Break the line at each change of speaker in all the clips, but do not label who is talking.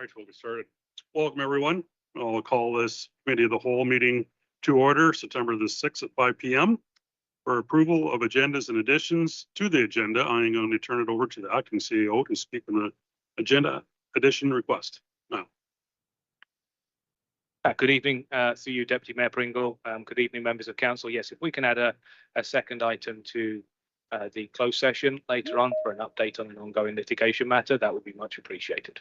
All right, we'll get started. Welcome, everyone. I'll call this committee of the whole meeting to order September the 6th at 5 p.m. For approval of agendas and additions to the agenda, I'm going to turn it over to the acting CEO to speak on the agenda addition request now.
Good evening, through you, Deputy Mayor Pringle. Good evening, members of council. Yes, if we can add a second item to the closed session later on for an update on an ongoing litigation matter, that would be much appreciated.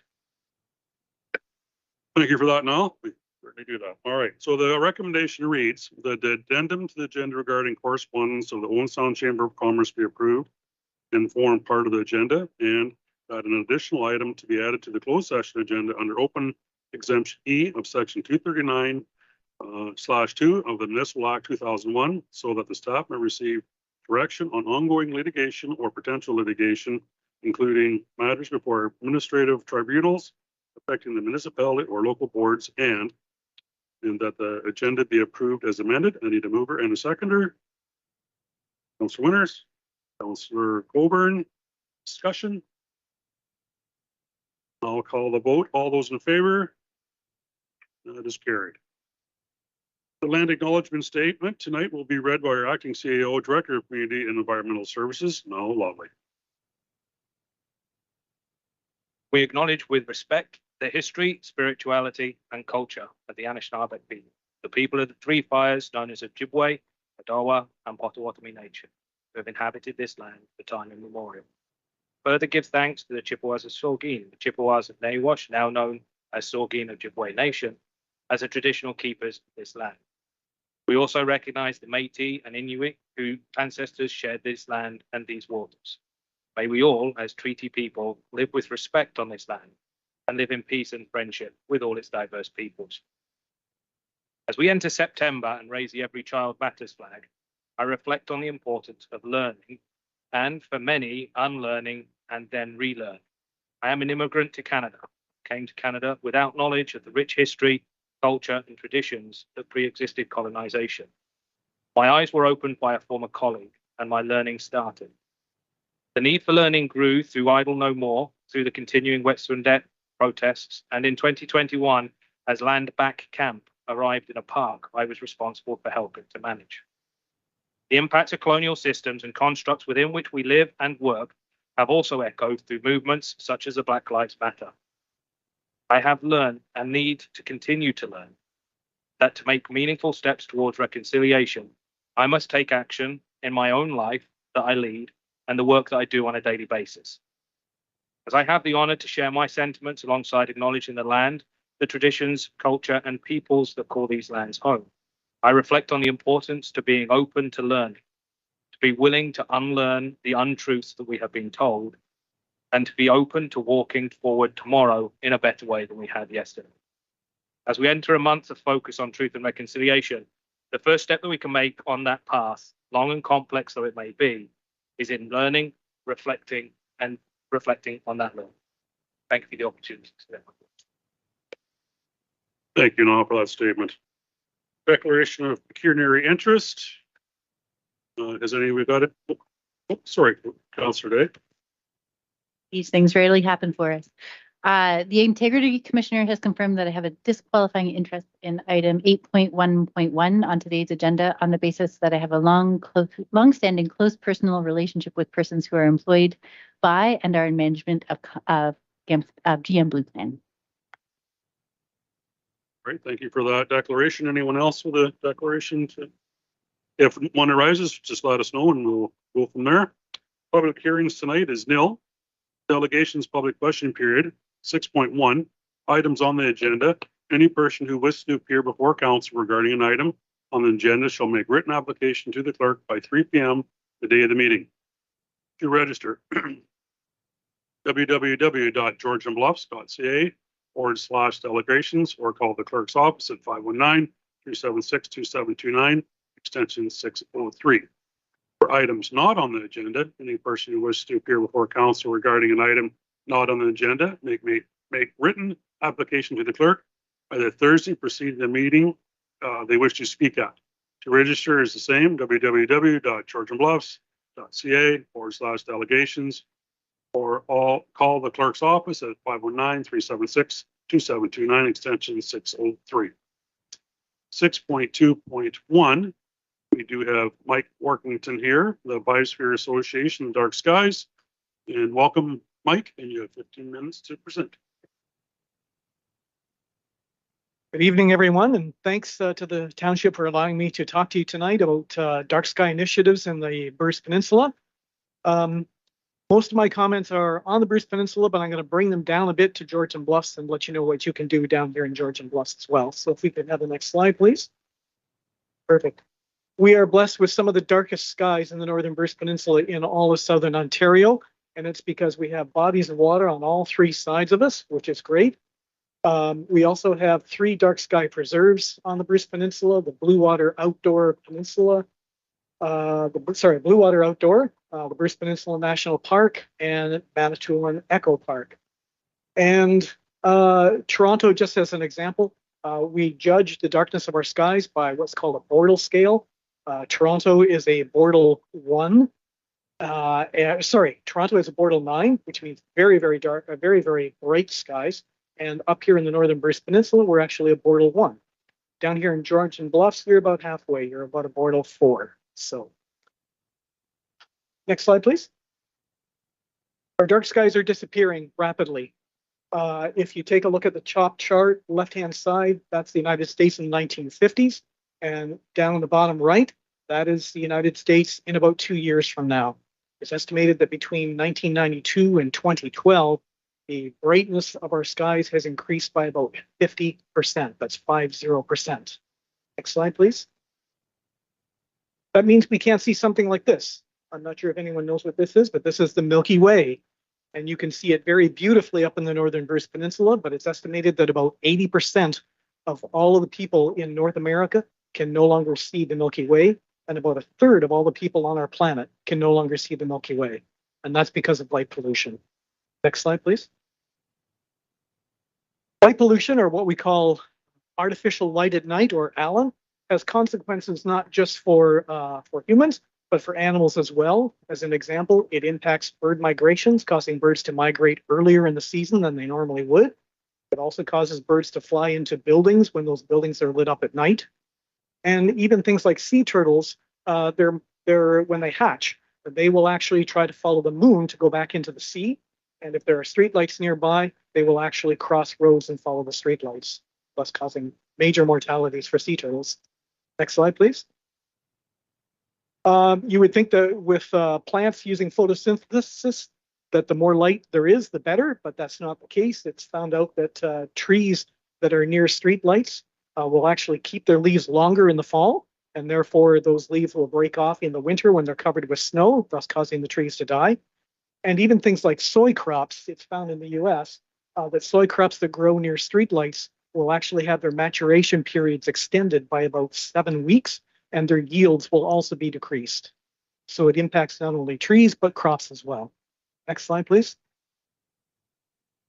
Thank you for that, Niall. We certainly do that. All right. So the recommendation reads that the addendum to the agenda regarding correspondence of the Owen Sound Chamber of Commerce be approved and form part of the agenda, and that an additional item to be added to the closed session agenda under open exemption E of section 239/2 of the Municipal Act 2001, so that the staff may receive direction on ongoing litigation or potential litigation, including matters before administrative tribunals affecting the municipality or local boards, and that the agenda be approved as amended. I need a mover and a seconder. Councillor Winters, Councillor Coburn, discussion. I'll call the vote. All those in favor? That is carried. The land acknowledgement statement tonight will be read by our acting CEO, Director of Community and Environmental Services, Niall Lobley.
We acknowledge with respect the history, spirituality, and culture of the Anishinaabe people, the people of the three fires known as Ojibwe, Odawa, and Potawatomi Nation, who have inhabited this land for time immemorial. Further give thanks to the Chippewas of Saugeen, the Chippewas of Nawash, now known as Saugeen Ojibwe Nation, as the traditional keepers of this land. We also recognize the Métis and Inuit whose ancestors shared this land and these waters. May we all, as treaty people, live with respect on this land and live in peace and friendship with all its diverse peoples. As we enter September and raise the Every Child Matters flag, I reflect on the importance of learning and, for many, unlearning and then relearning. I am an immigrant to Canada. I came to Canada without knowledge of the rich history, culture and traditions that pre-existed colonization. My eyes were opened by a former colleague and my learning started. The need for learning grew through Idle No More, through the continuing Wet'suwet'en debt protests, and in 2021, as Land Back Camp arrived in a park I was responsible for helping to manage. The impacts of colonial systems and constructs within which we live and work have also echoed through movements such as the Black Lives Matter. I have learned and need to continue to learn that to make meaningful steps towards reconciliation, I must take action in my own life that I lead and the work that I do on a daily basis. As I have the honor to share my sentiments alongside acknowledging the land, the traditions, culture, and peoples that call these lands home, I reflect on the importance to being open to learning, to be willing to unlearn the untruths that we have been told, and to be open to walking forward tomorrow in a better way than we had yesterday. As we enter a month of focus on truth and reconciliation, the first step that we can make on that path, long and complex though it may be, is in learning, reflecting on that learning. Thank you for the opportunity today.
Thank you, Niall, for that statement. Declaration of pecuniary interest. Has anyone got it? Oh, sorry, Councillor Day.
These things rarely happen for us. The Integrity Commissioner has confirmed that I have a disqualifying interest in item 8.1.1 on today's agenda on the basis that I have a long-standing close personal relationship with persons who are employed by and are in management of GM Blue Plan.
Great, thank you for that declaration. Anyone else with a declaration? If one arises, just let us know and we'll go from there. Public hearings tonight is nil. Delegations public question period. 6.1, items on the agenda. Any person who wishes to appear before council regarding an item on the agenda shall make written application to the clerk by 3 p.m. the day of the meeting. To register, www.georgianbluffs.ca/delegations or call the clerk's office at 519-376-2729, extension 603. For items not on the agenda, any person who wishes to appear before council regarding an item not on the agenda make written application to the clerk by the Thursday preceding the meeting they wish to speak at. To register is the same, www.georgianbluffs.ca/delegations or call the clerk's office at 519-376-2729, 2729, extension 603. 6.2.1, we do have Mike Workington here, the Biosphere Association, Dark Skies. And welcome, Mike, and you have 15 minutes to present.
Good evening, everyone, and thanks to the township for allowing me to talk to you tonight about dark sky initiatives in the Bruce Peninsula. Most of my comments are on the Bruce Peninsula, but I'm going to bring them down a bit to Georgian Bluffs and let you know what you can do down here in Georgian Bluffs as well. So if we could have the next slide, please. Perfect. We are blessed with some of the darkest skies in the northern Bruce Peninsula in all of southern Ontario, and it's because we have bodies of water on all three sides of us, which is great. We also have 3 dark sky preserves on the Bruce Peninsula: the Blue Water Outdoor Peninsula, Blue Water Outdoor, the Bruce Peninsula National Park, and Manitoulin Echo Park. And Toronto, just as an example, we judge the darkness of our skies by what's called a Bortle scale. Toronto is a Bortle 1. Toronto is a Bortle 9, which means very, very dark, very, very bright skies. And up here in the northern Bruce Peninsula, we're actually a Bortle 1. Down here in Georgian Bluffs, you're about halfway. You're about a Bortle 4. So, next slide, please. Our dark skies are disappearing rapidly. If you take a look at the top chart, left-hand side, that's the United States in the 1950s. And down on the bottom right, that is the United States in about 2 years from now. It's estimated that between 1992 and 2012, the brightness of our skies has increased by about 50%. That's 50%. Next slide, please. That means we can't see something like this. I'm not sure if anyone knows what this is, but this is the Milky Way. And you can see it very beautifully up in the northern Bruce Peninsula, but it's estimated that about 80% of all of the people in North America can no longer see the Milky Way, and about a third of all the people on our planet can no longer see the Milky Way. And that's because of light pollution. Next slide, please. Light pollution, or what we call artificial light at night, or ALAN, has consequences not just for humans, but for animals as well. As an example, it impacts bird migrations, causing birds to migrate earlier in the season than they normally would. It also causes birds to fly into buildings when those buildings are lit up at night. And even things like sea turtles, when they hatch, they will actually try to follow the moon to go back into the sea. And if there are streetlights nearby, they will actually cross roads and follow the streetlights, thus causing major mortalities for sea turtles. Next slide, please. You would think that with plants using photosynthesis, that the more light there is, the better, but that's not the case. It's found out that trees that are near streetlights will actually keep their leaves longer in the fall, and therefore those leaves will break off in the winter when they're covered with snow, thus causing the trees to die. And even things like soy crops, it's found in the US, that soy crops that grow near streetlights will actually have their maturation periods extended by about 7 weeks, and their yields will also be decreased. So it impacts not only trees, but crops as well. Next slide, please.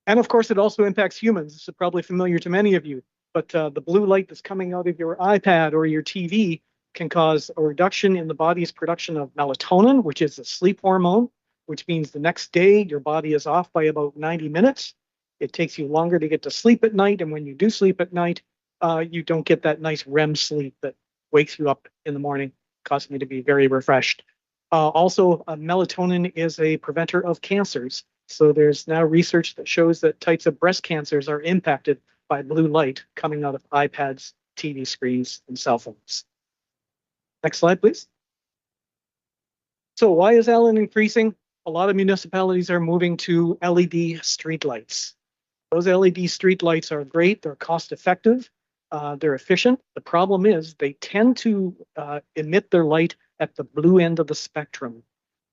And of course, it also impacts humans. This is probably familiar to many of you, but the blue light that's coming out of your iPad or your TV can cause a reduction in the body's production of melatonin, which is a sleep hormone, which means the next day your body is off by about 90 minutes. It takes you longer to get to sleep at night, and when you do sleep at night, you don't get that nice REM sleep that wakes you up in the morning, causing you to be very refreshed. Also, melatonin is a preventer of cancers. So there's now research that shows that types of breast cancers are impacted by blue light coming out of iPads, TV screens, and cell phones. Next slide, please. So why is ALAN increasing? A lot of municipalities are moving to LED streetlights. Those LED streetlights are great. They're cost effective. They're efficient. The problem is they tend to emit their light at the blue end of the spectrum.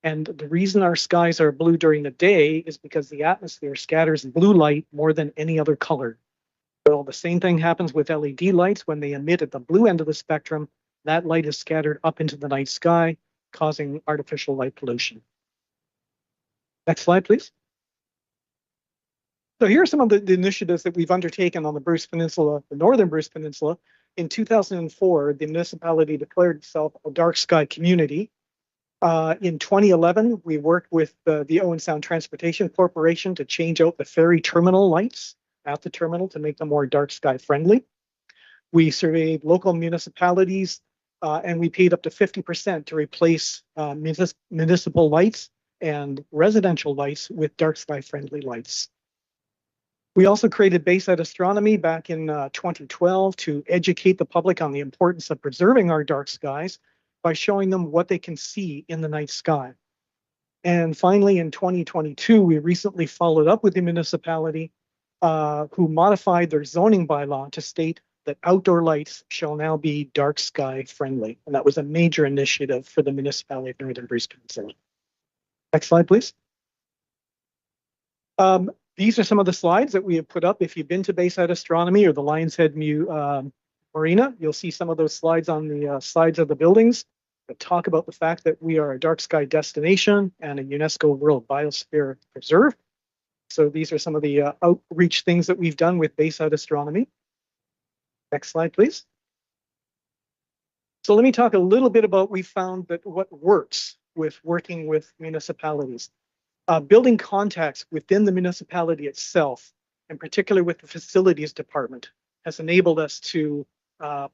And the reason our skies are blue during the day is because the atmosphere scatters blue light more than any other color. Well, the same thing happens with LED lights. When they emit at the blue end of the spectrum, that light is scattered up into the night sky, causing artificial light pollution. Next slide, please. So here are some of the initiatives that we've undertaken on the Bruce Peninsula, the northern Bruce Peninsula. In 2004, the municipality declared itself a dark sky community. In 2011, we worked with the Owen Sound Transportation Corporation to change out the ferry terminal lights at the terminal to make them more dark sky friendly. We surveyed local municipalities and we paid up to 50% to replace municipal lights and residential lights with dark sky friendly lights. We also created Bayside Astronomy back in 2012 to educate the public on the importance of preserving our dark skies by showing them what they can see in the night sky. And finally, in 2022, we recently followed up with the municipality who modified their zoning bylaw to state that outdoor lights shall now be dark sky friendly. And that was a major initiative for the municipality of Northern Bruce Peninsula. Next slide, please. These are some of the slides that we have put up. If you've been to Bayside Astronomy or the Lions Head Marina, you'll see some of those slides on the sides of the buildings that talk about the fact that we are a dark sky destination and a UNESCO World Biosphere Preserve. So these are some of the outreach things that we've done with Bayside Astronomy. Next slide, please. So let me talk a little bit about we found that what works with working with municipalities. Building contacts within the municipality itself, in particular with the facilities department, has enabled us to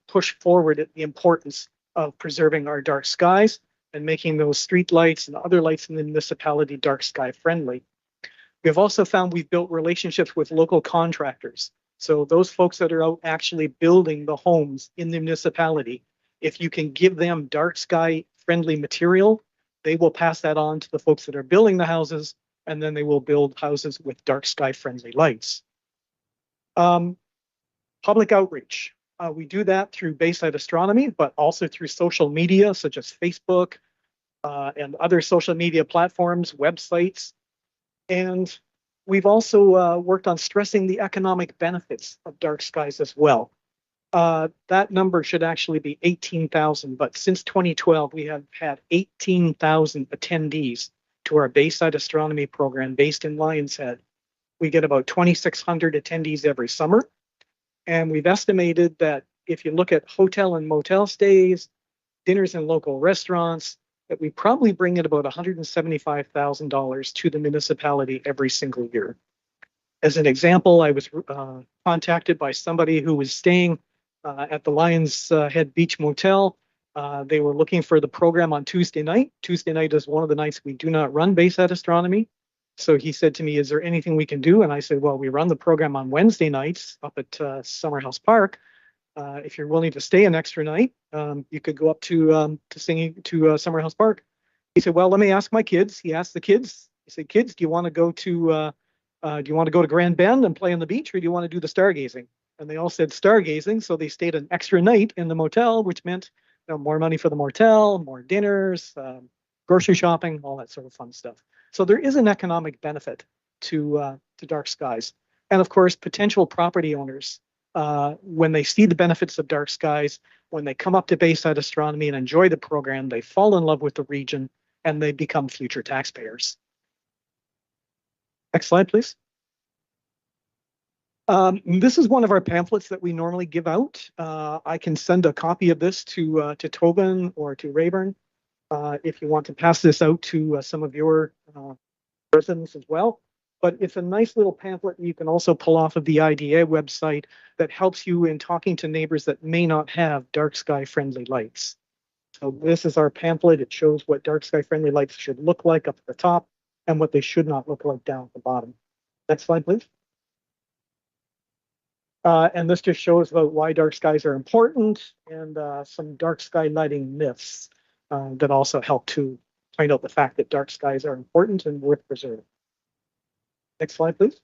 push forward the importance of preserving our dark skies and making those street lights and other lights in the municipality dark sky friendly. We've also found we've built relationships with local contractors. So those folks that are out actually building the homes in the municipality, if you can give them dark sky friendly material, they will pass that on to the folks that are building the houses, and then they will build houses with dark sky friendly lights. Public outreach. We do that through Bayside Astronomy, but also through social media such as Facebook and other social media platforms, websites. And we've also worked on stressing the economic benefits of dark skies as well. That number should actually be 18,000, but since 2012, we have had 18,000 attendees to our Bayside Astronomy program based in Lions Head. We get about 2,600 attendees every summer, and we've estimated that if you look at hotel and motel stays, dinners in local restaurants, that we probably bring in about $175,000 to the municipality every single year. As an example, I was contacted by somebody who was staying at the Lions Head Beach Motel. They were looking for the program on Tuesday night. Tuesday night is one of the nights we do not run Bayside Astronomy. So he said to me, is there anything we can do? And I said, well, we run the program on Wednesday nights up at Summerhouse Park. If you're willing to stay an extra night, you could go up to Summerhouse Park. He said, well, let me ask my kids. He asked the kids. He said, kids, do you want to go to Grand Bend and play on the beach, or do you want to do the stargazing? And they all said stargazing, so they stayed an extra night in the motel, which meant more money for the motel, more dinners, grocery shopping, all that sort of fun stuff. So there is an economic benefit to dark skies. And of course, potential property owners, when they see the benefits of dark skies, when they come up to Bayside Astronomy and enjoy the program, they fall in love with the region and they become future taxpayers. Next slide, please. This is one of our pamphlets that we normally give out. I can send a copy of this to Tobin or to Rayburn if you want to pass this out to some of your residents as well. But it's a nice little pamphlet you can also pull off of the IDA website that helps you in talking to neighbors that may not have dark sky friendly lights. So this is our pamphlet. It shows what dark sky friendly lights should look like up at the top and what they should not look like down at the bottom. Next slide, please. And this just shows about why dark skies are important and some dark sky lighting myths that also help to find out the fact that dark skies are important and worth preserving. Next slide, please.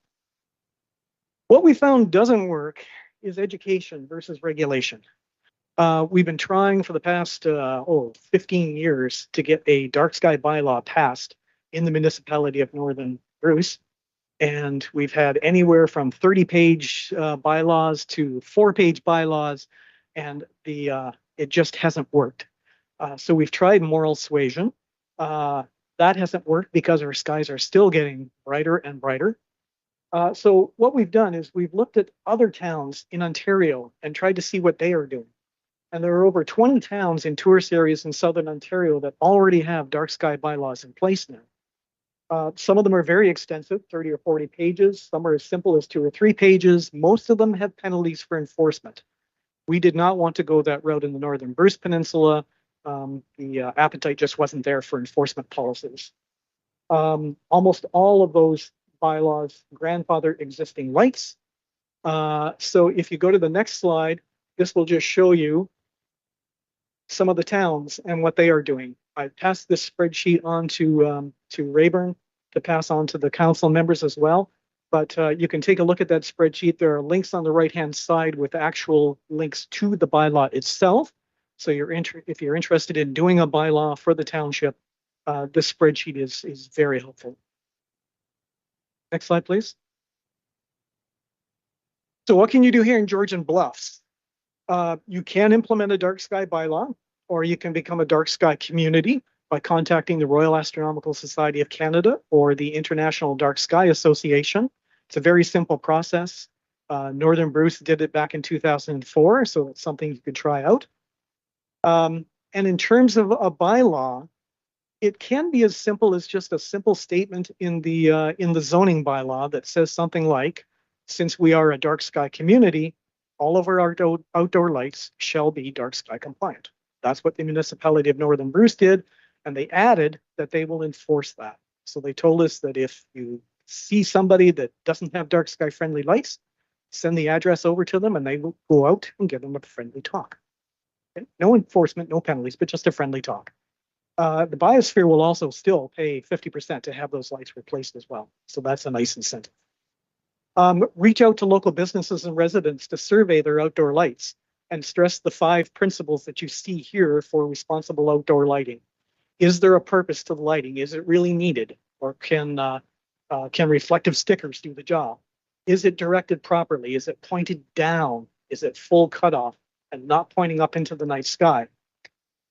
What we found doesn't work is education versus regulation. We've been trying for the past 15 years to get a dark sky bylaw passed in the municipality of Northern Bruce. And we've had anywhere from 30-page bylaws to 4-page bylaws, and it just hasn't worked. So we've tried moral suasion. That hasn't worked because our skies are still getting brighter and brighter. So what we've done is we've looked at other towns in Ontario and tried to see what they are doing. And there are over 20 towns in tourist areas in southern Ontario that already have dark sky bylaws in place now. Some of them are very extensive, 30 or 40 pages. Some are as simple as 2 or 3 pages. Most of them have penalties for enforcement. We did not want to go that route in the Northern Bruce Peninsula. The appetite just wasn't there for enforcement policies. Almost all of those bylaws grandfather existing lights. So if you go to the next slide, this will just show you some of the towns and what they are doing. I passed this spreadsheet on to Rayburn to pass on to the council members as well. But you can take a look at that spreadsheet. There are links on the right-hand side with actual links to the bylaw itself. So if you're interested in doing a bylaw for the township, this spreadsheet is very helpful. Next slide, please. So what can you do here in Georgian Bluffs? You can implement a dark sky bylaw, or you can become a dark sky community by contacting the Royal Astronomical Society of Canada or the International Dark Sky Association. It's a very simple process. Northern Bruce did it back in 2004, so it's something you could try out. And in terms of a bylaw, it can be as simple as just a simple statement in the zoning bylaw that says something like, since we are a dark sky community, all of our outdoor lights shall be dark sky compliant. That's what the municipality of Northern Bruce did, and they added that they will enforce that. So they told us that if you see somebody that doesn't have dark sky friendly lights, send the address over to them and they will go out and give them a friendly talk. Okay? No enforcement, no penalties, but just a friendly talk. The biosphere will also still pay 50% to have those lights replaced as well. So that's a nice incentive. Reach out to local businesses and residents to survey their outdoor lights and stress the 5 principles that you see here for responsible outdoor lighting. Is there a purpose to the lighting? Is it really needed? Or can reflective stickers do the job? Is it directed properly? Is it pointed down? Is it full cutoff and not pointing up into the night sky?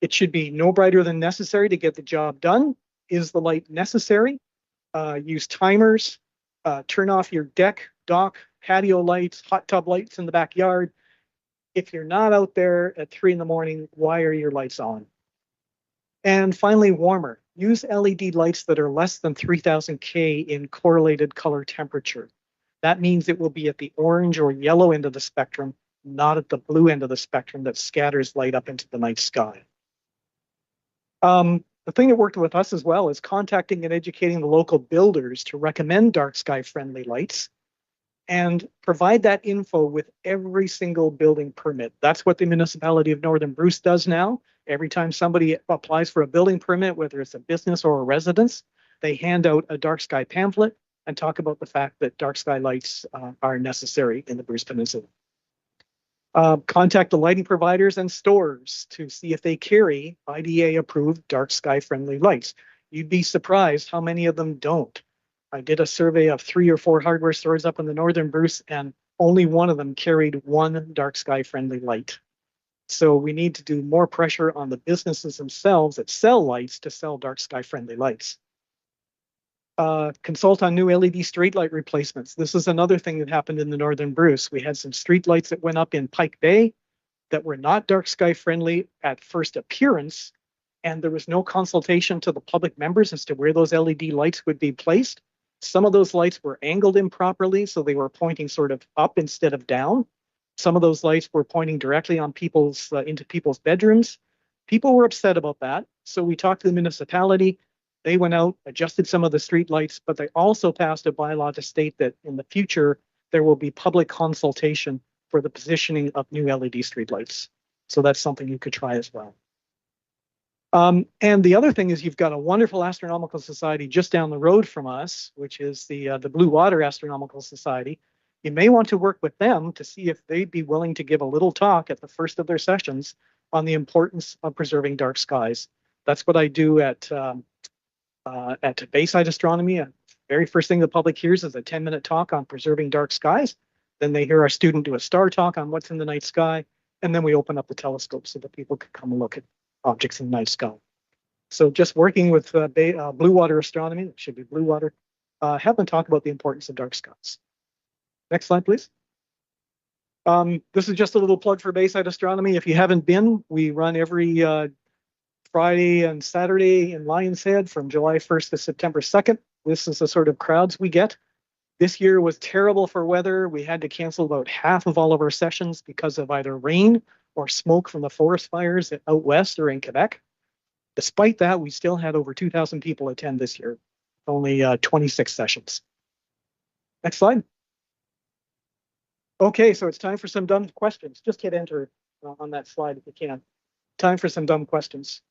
It should be no brighter than necessary to get the job done. Is the light necessary? Use timers. Turn off your deck, dock, patio lights, hot tub lights in the backyard. If you're not out there at 3 in the morning, why are your lights on? And finally, warmer. Use LED lights that are less than 3000 K in correlated color temperature. That means it will be at the orange or yellow end of the spectrum, not at the blue end of the spectrum that scatters light up into the night sky. The thing that worked with us as well is contacting and educating the local builders to recommend dark sky friendly lights and provide that info with every single building permit. That's what the municipality of Northern Bruce does now. Every time somebody applies for a building permit, whether it's a business or a residence, they hand out a dark sky pamphlet and talk about the fact that dark sky lights are necessary in the Bruce Peninsula. Contact the lighting providers and stores to see if they carry IDA approved dark sky friendly lights. You'd be surprised how many of them don't. I did a survey of 3 or 4 hardware stores up in the Northern Bruce, and only one of them carried one dark sky friendly light. So we need to do more pressure on the businesses themselves that sell lights to sell dark sky friendly lights. Consult on new LED streetlight replacements. This is another thing that happened in the Northern Bruce. We had some streetlights that went up in Pike Bay that were not dark sky friendly at first appearance, and there was no consultation to the public members as to where those LED lights would be placed. Some of those lights were angled improperly, so they were pointing sort of up instead of down. Some of those lights were pointing directly on into people's bedrooms. People were upset about that, so we talked to the municipality. They went out, adjusted some of the street lights, but they also passed a bylaw to state that in the future, there will be public consultation for the positioning of new LED street lights. So that's something you could try as well. And the other thing is you've got a wonderful astronomical society just down the road from us, which is the Blue Water Astronomical Society. You may want to work with them to see if they'd be willing to give a little talk at the first of their sessions on the importance of preserving dark skies. That's what I do at Bayside Astronomy. Very first thing the public hears is a 10-minute talk on preserving dark skies. Then they hear our student do a star talk on what's in the night sky. And then we open up the telescope so that people can come and look at objects in the night sky. So just working with Blue Water Astronomy, it should be Blue Water, have them talk about the importance of dark skies. Next slide, please. This is just a little plug for Bayside Astronomy. If you haven't been, we run every Friday and Saturday in Lions Head from July 1st to September 2nd. This is the sort of crowds we get. This year was terrible for weather. We had to cancel about half of all of our sessions because of either rain or smoke from the forest fires out west or in Quebec. Despite that, we still had over 2,000 people attend this year, only 26 sessions. Next slide. Okay, so it's time for some dumb questions. Just hit enter on that slide if you can. Time for some dumb questions.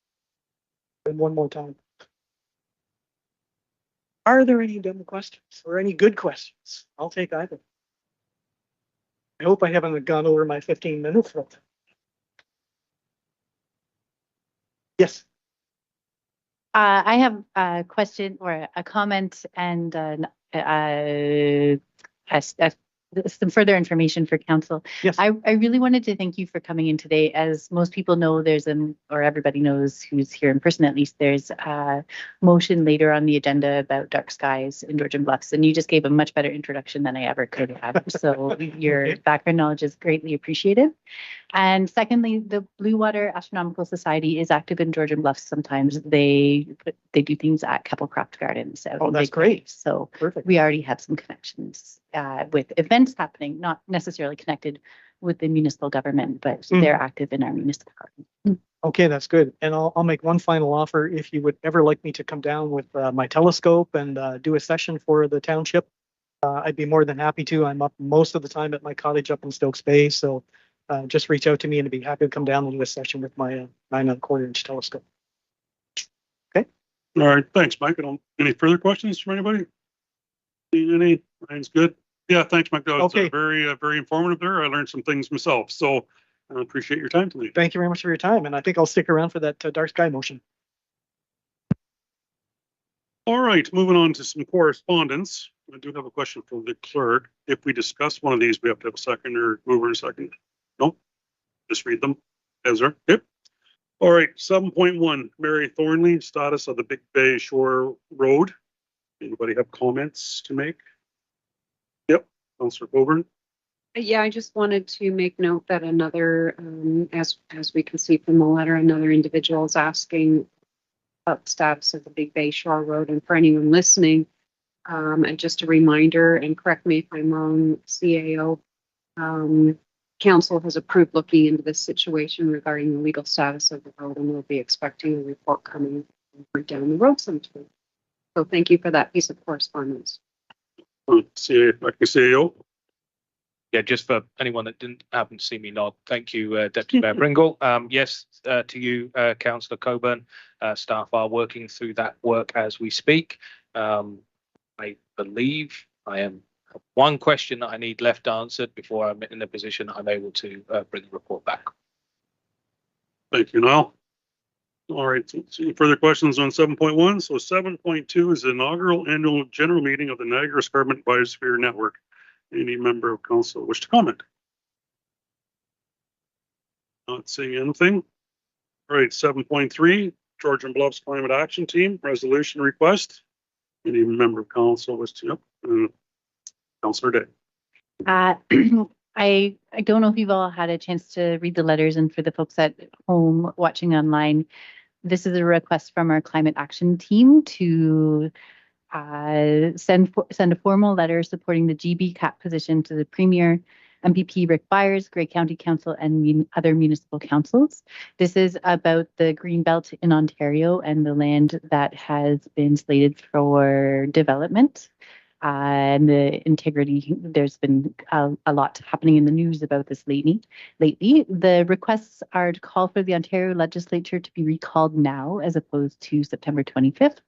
And one more time. Are there any dumb questions or any good questions? I'll take either. I hope I haven't gone over my 15 minutes. Yes.
I have a question or a comment and some further information for council.
Yes.
I really wanted to thank you for coming in today. As most people know, or everybody knows who's here in person at least, there's a motion later on the agenda about dark skies in Georgian Bluffs, and you just gave a much better introduction than I ever could have. So your
Okay.
background knowledge is greatly appreciated. And secondly, the Blue Water Astronomical Society is active in Georgian Bluffs. Sometimes they do things at Keppelcroft Gardens. Out
Oh,
in
that's
Big
great.
Bay. So
Perfect.
we already have some connections with events happening, not necessarily connected with the municipal government, but they're active in our municipal government.
Okay, that's good. And I'll make one final offer. If you would ever like me to come down with my telescope and do a session for the township, I'd be more than happy to. I'm up most of the time at my cottage up in Stokes Bay. So just reach out to me and I'd be happy to come down and do a session with my 9.25-inch telescope.
All right, thanks, Mike. Any further questions from anybody? Any? Ryan's good. Yeah, thanks, Mike. That was
Okay.
very informative there. I learned some things myself. So I appreciate your time tonight.
Thank you very much for your time. And I think I'll stick around for that dark sky motion.
All right, moving on to some correspondence. I do have a question from the clerk. If we discuss one of these, we have to have a second or mover in a second. Nope. Just read them. Ezra. Yep. All right, 7.1, Mary Thornley, status of the Big Bay Shore Road. Anybody have comments to make? Yep, Councillor Coburn.
Yeah, I just wanted to make note that another, as we can see from the letter, another individual is asking about the status of the Big Bay Shore Road. And for anyone listening, and just a reminder, and correct me if I'm wrong, CAO, council has approved looking into this situation regarding the legal status of the road, and we'll be expecting a report coming down the road sometime. So thank you for that piece of correspondence.
CAO.
Yeah, just for anyone that didn't happen to see me nod, thank you, Deputy Mayor Bringle. Yes, to you, Councillor Coburn, staff are working through that work as we speak. I believe I am one question that I need left answered before I'm in a position I'm able to bring the report back.
Thank you, Niall. All right, so any further questions on 7.1? So 7.2 is the inaugural annual general meeting of the Niagara Escarpment Biosphere Network. Any member of council wish to comment? Not seeing anything. All right, 7.3, Georgian Bluffs Climate Action Team resolution request. Any member of council wish to? Councillor Day.
I don't know if you've all had a chance to read the letters, and for the folks at home watching online, this is a request from our climate action team to send a formal letter supporting the GB CAP position to the Premier, MPP Rick Byers, Grey County Council, and other municipal councils. This is about the Greenbelt in Ontario and the land that has been slated for development. And the integrity, there's been a lot happening in the news about this lately. The requests are to call for the Ontario legislature to be recalled now as opposed to September 25th,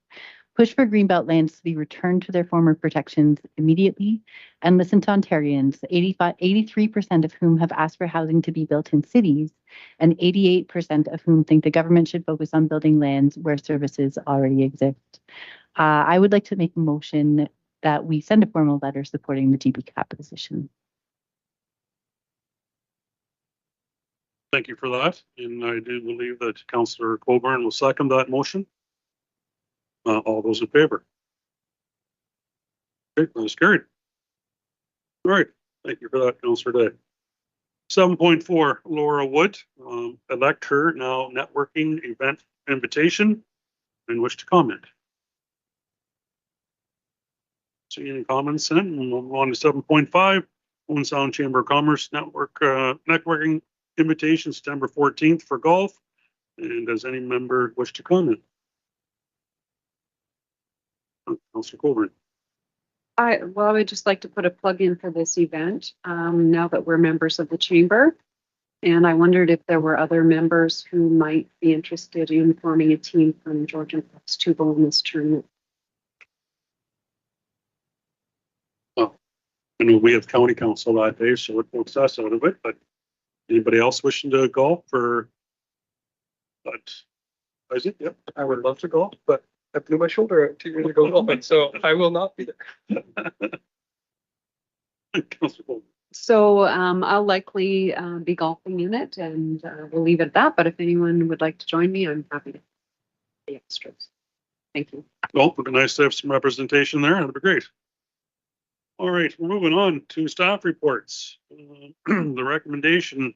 push for Greenbelt lands to be returned to their former protections immediately, and listen to Ontarians, 83% of whom have asked for housing to be built in cities, and 88% of whom think the government should focus on building lands where services already exist. I would like to make a motion that we send a formal letter supporting the GB CAP position.
Thank you for that. And I do believe that Councillor Coburn will second that motion. All those in favor? Okay, that is carried. All right, thank you for that, Councillor Day. 7.4, Laura Wood, elect her now networking event invitation and wish to comment? See any comments then? We'll move on to 7.5, Owen Sound Chamber of Commerce networking invitation, September 14th for golf. And does any member wish to comment? Councillor Colburn.
I would just like to put a plug in for this event, now that we're members of the chamber. And I wondered if there were other members who might be interested in forming a team from Georgian Clubs to go in this tournament.
I know we have county council that day, so it takes us out of it, but anybody else wishing to golf or? But, is it? Yep.
I would love to golf, but I blew my shoulder out 2 years ago golfing, so I will not be there.
Councillor Colburn.
So I'll likely be golfing in it, and we'll leave it at that. But if anyone would like to join me, I'm happy to the extras. Thank you.
Well, it'd be nice to have some representation there. That'd be great. All right, we're moving on to staff reports. The recommendation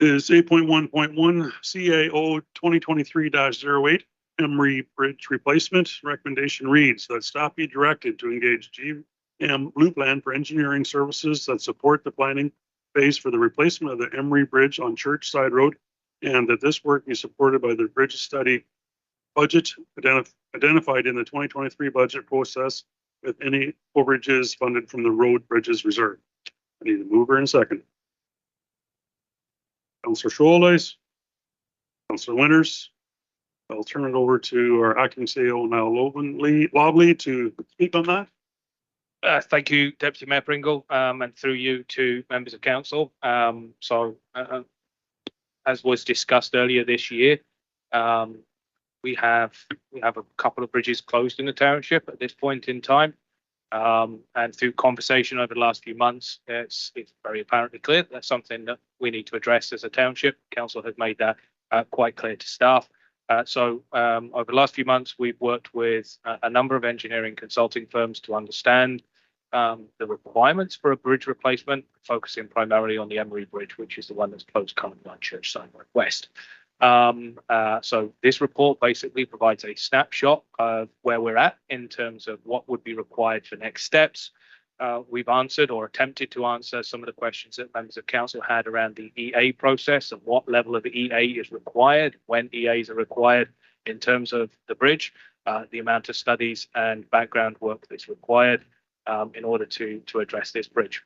is 8.1.1 CAO 2023-08 Emery Bridge replacement. Recommendation reads that staff be directed to engage GM Blue Plan for engineering services that support the planning phase for the replacement of the Emery Bridge on Church Side Road, and that this work be supported by the bridge study budget identified in the 2023 budget process, with any overages funded from the road bridges reserve. I need a mover and a second. Councillor Scholz, Councillor Winters. I'll turn it over to our acting CEO, Niall Lobley, to speak on that.
Thank you, Deputy Mayor Pringle, and through you to members of council. As was discussed earlier this year, we have a couple of bridges closed in the township at this point in time. And through conversation over the last few months, it's very apparently clear that's something that we need to address as a township. Council has made that quite clear to staff. Over the last few months, we've worked with a number of engineering consulting firms to understand the requirements for a bridge replacement, focusing primarily on the Emery Bridge, which is the one that's closed currently on Church Side West. So this report basically provides a snapshot of where we're at in terms of what would be required for next steps. We've answered or attempted to answer some of the questions that members of council had around the EA process and what level of EA is required, when EAs are required in terms of the bridge, the amount of studies and background work that's required in order to address this bridge.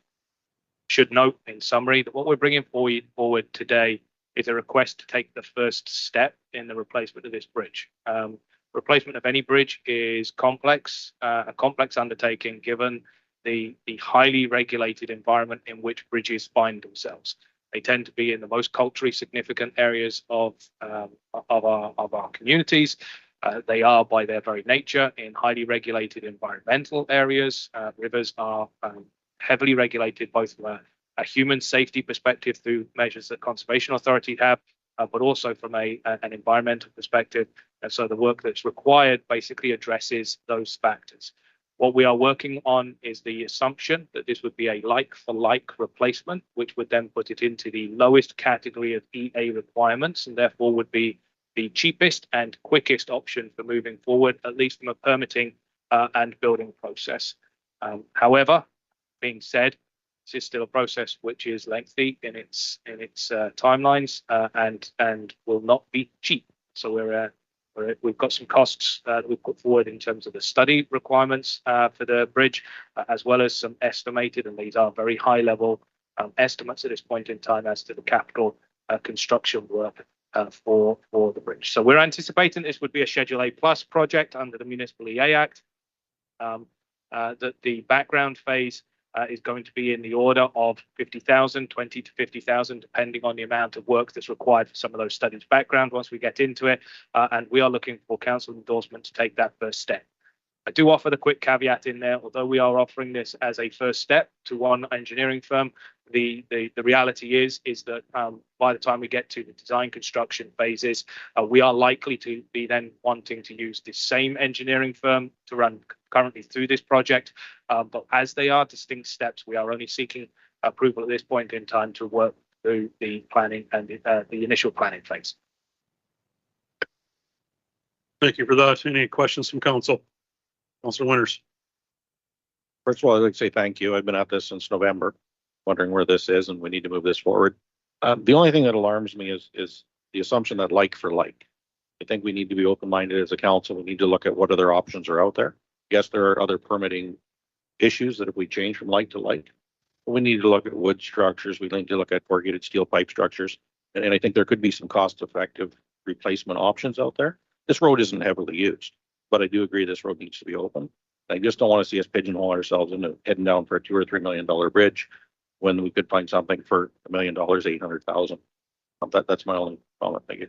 Should note in summary that what we're bringing forward today is a request to take the first step in the replacement of this bridge. Replacement of any bridge is complex, a complex undertaking given the highly regulated environment in which bridges find themselves. They tend to be in the most culturally significant areas of our communities. They are, by their very nature, in highly regulated environmental areas. Rivers are heavily regulated both from a human safety perspective through measures that Conservation Authority have, but also from an environmental perspective. And so the work that's required basically addresses those factors. What we are working on is the assumption that this would be a like-for-like replacement, which would then put it into the lowest category of EA requirements and therefore would be the cheapest and quickest option for moving forward, at least from a permitting and building process. However, being said, this is still a process which is lengthy in its timelines and will not be cheap. So we've got some costs that we've put forward in terms of the study requirements for the bridge, as well as some estimated, and these are very high level estimates at this point in time as to the capital construction work for the bridge. So we're anticipating this would be a Schedule A plus project under the Municipal EA Act. That the background phase is going to be in the order of 50,000, 20 to 50,000, depending on the amount of work that's required for some of those studies background once we get into it. And we are looking for council endorsement to take that first step. I do offer the quick caveat in there, although we are offering this as a first step to one engineering firm, the reality is that by the time we get to the design construction phases, we are likely to be then wanting to use the same engineering firm to run currently through this project. But as they are distinct steps, we are only seeking approval at this point in time to work through the planning and the initial planning phase.
Thank you for that. Any questions from council? Councilor Winters?
First of all, I'd like to say thank you. I've been at this since November, wondering where this is, and we need to move this forward. The only thing that alarms me is the assumption that like for like. I think we need to be open-minded as a council. We need to look at what other options are out there. Yes, there are other permitting issues that if we change from like to like, we need to look at wood structures. We need to look at corrugated steel pipe structures. And I think there could be some cost-effective replacement options out there. This road isn't heavily used, but I do agree this road needs to be open. I just don't want to see us pigeonhole ourselves into heading down for a $2 or $3 million bridge when we could find something for $1 million, 800,000. That's my only comment. Thank you.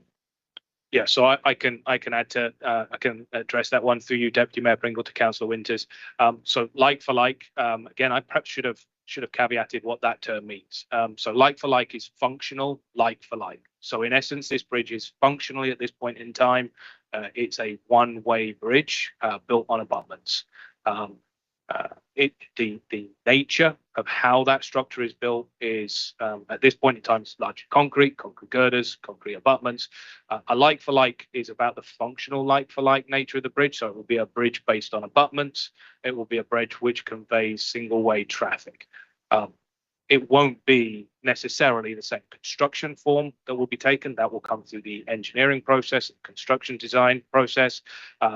Yeah, so I can add to I can address that one through you, Deputy Mayor Pringle, to Councillor Winters. So like for like, again, I perhaps should have caveated what that term means. So like for like is functional, like for like. So in essence, this bridge is functionally at this point in time, it's a one-way bridge built on abutments. The nature of how that structure is built is at this point in time it's largely concrete girders, concrete abutments. A like for like is about the functional like for like nature of the bridge. So it will be a bridge based on abutments. It will be a bridge which conveys single way traffic. It won't be necessarily the same construction form that will be taken. That will come through the engineering process, construction design process,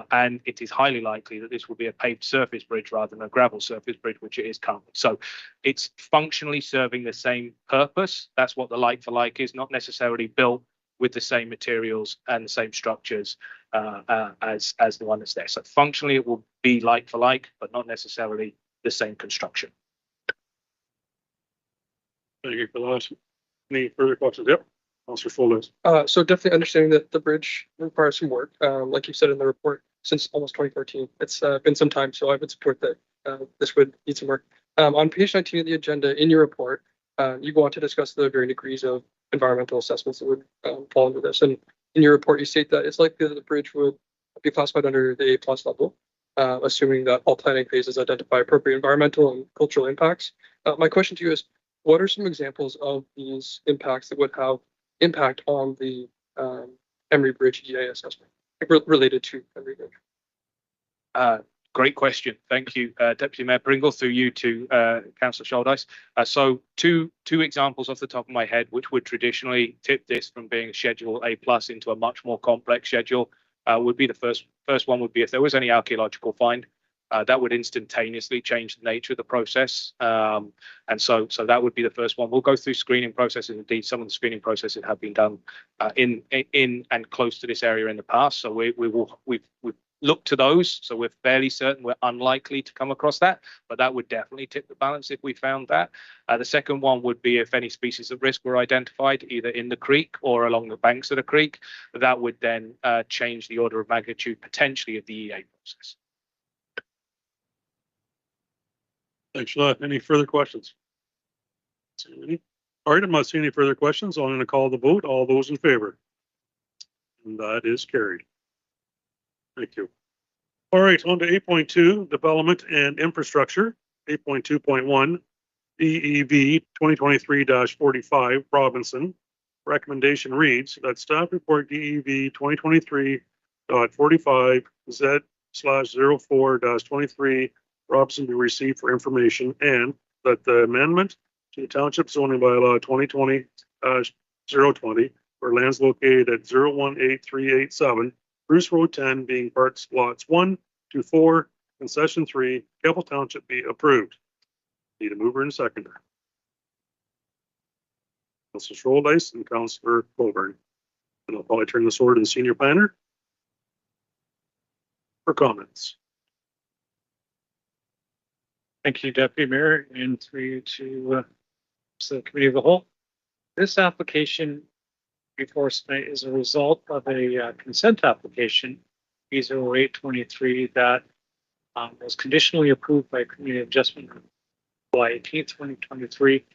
and it is highly likely that this will be a paved surface bridge rather than a gravel surface bridge, which it is currently. So it's functionally serving the same purpose. That's what the like for like is, not necessarily built with the same materials and the same structures as the one that's there. So functionally it will be like for like, but not necessarily the same construction.
Thank you for that. Any further questions? Yep. Councilor Fuller.
So definitely understanding that the bridge requires some work, like you said in the report, since almost 2014. It's been some time, so I would support that this would need some work. On page 19 of the agenda, in your report, you go on to discuss the varying degrees of environmental assessments that would fall into this. And in your report, you state that it's likely that the bridge would be classified under the A+ level, assuming that all planning phases identify appropriate environmental and cultural impacts. My question to you is, what are some examples of these impacts that would have impact on the Emery Bridge EA assessment related to Emery Bridge?
Great question. Thank you, Deputy Mayor Pringle, through you to Councillor Shouldice. So two examples off the top of my head, which would traditionally tip this from being a Schedule A+ into a much more complex schedule, would be the first one would be if there was any archaeological find. That would instantaneously change the nature of the process. And so that would be the first one. We'll go through screening processes. Indeed, some of the screening processes have been done in and close to this area in the past. So we've looked to those. So we're fairly certain we're unlikely to come across that, but that would definitely tip the balance if we found that. The second one would be if any species of risk were identified, either in the creek or along the banks of the creek. That would then change the order of magnitude potentially of the EA process.
Thanks for that. Any further questions? All right, I'm not seeing any further questions. I'm going to call the vote. All those in favor? And that is carried. Thank you. All right, on to 8.2, development and infrastructure. 8.2.1, DEV 2023-45, Robinson. Recommendation reads that staff report DEV 2023.45 Z/04-23 Robinson be received for information, and that the amendment to the Township Zoning Bylaw 2020-020 for lands located at 018387 Bruce Road 10 being parts lots 1 to 4 concession 3 Keppel Township be approved. Need a mover and seconder. Councilor Shouldice and Councilor Colburn. And I'll probably turn this over to the senior planner for comments.
Thank you, Deputy Mayor, and through you to the Committee of the Whole. This application before us tonight is a result of a consent application, B0823, that was conditionally approved by Community Adjustment July 18, 2023,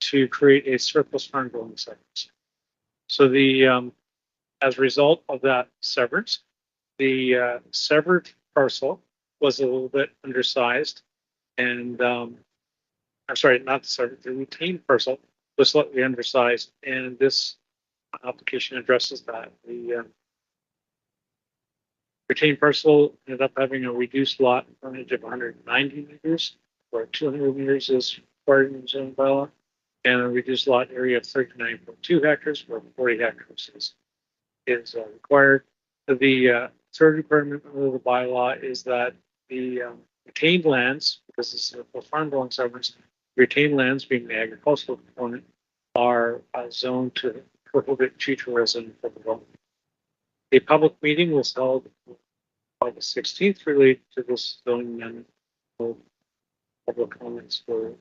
to create a surplus farm dwelling site. So as a result of that severance, the severed parcel was a little bit undersized. And I'm sorry, not the retained parcel was slightly undersized, and this application addresses that. Retained parcel ended up having a reduced lot frontage of 190 meters, where 200 meters is required in the zoning bylaw, and a reduced lot area of 39.2 hectares, where 40 hectares is required. The third requirement of the bylaw is that the retained lands, because this is for farm dwelling severance, retained lands being the agricultural component are zoned to prohibit tree tourism for the development. A public meeting was held on the 16th related to this zoning amendment. Public comments were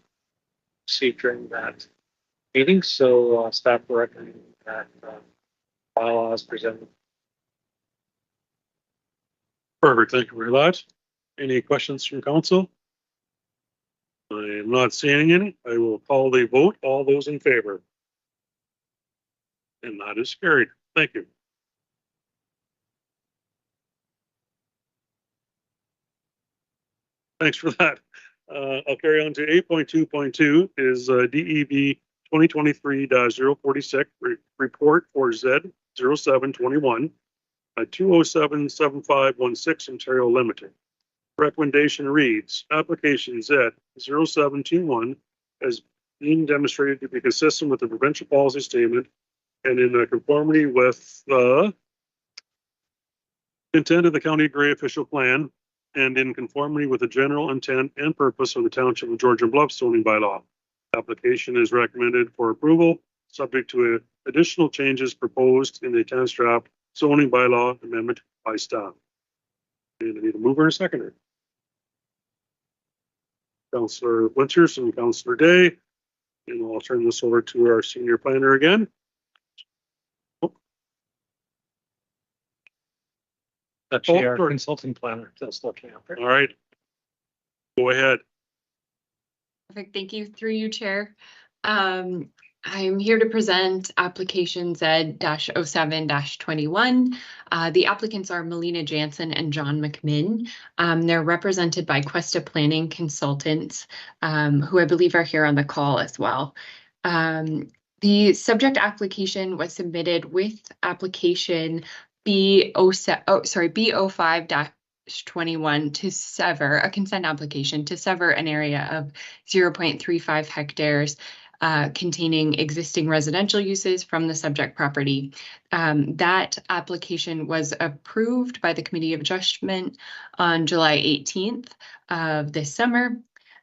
received during that meeting, so staff recommend that bylaw is presented.
Perfect, thank you very much. Any questions from council? I am not seeing any. I will call the vote. All those in favor? And that is carried. Thank you. Thanks for that. I'll carry on to 8.2.2 is DEV 2023-046 report for Z 0721, 2077516 Ontario Limited. Recommendation reads, application Z 0721 has been demonstrated to be consistent with the provincial policy statement and in conformity with the intent of the County Gray official plan and in conformity with the general intent and purpose of the Township of Georgian Bluff zoning bylaw. Application is recommended for approval, subject to additional changes proposed in the attached draft zoning bylaw amendment by staff. And I need a mover and a seconder. Councillor Winters and Councillor Day. And I'll turn this over to our senior planner again.
Actually, our
sure.
consulting planner that's looking out there.
All right. Go ahead.
Perfect. Thank you. Through you, Chair. I'm here to present application Z-07-21. The applicants are Melina Jansen and John McMinn. They're represented by Questa Planning Consultants, who I believe are here on the call as well. The subject application was submitted with application B05-21 to sever a consent application to sever an area of 0.35 hectares containing existing residential uses from the subject property. That application was approved by the Committee of Adjustment on July 18th of this summer.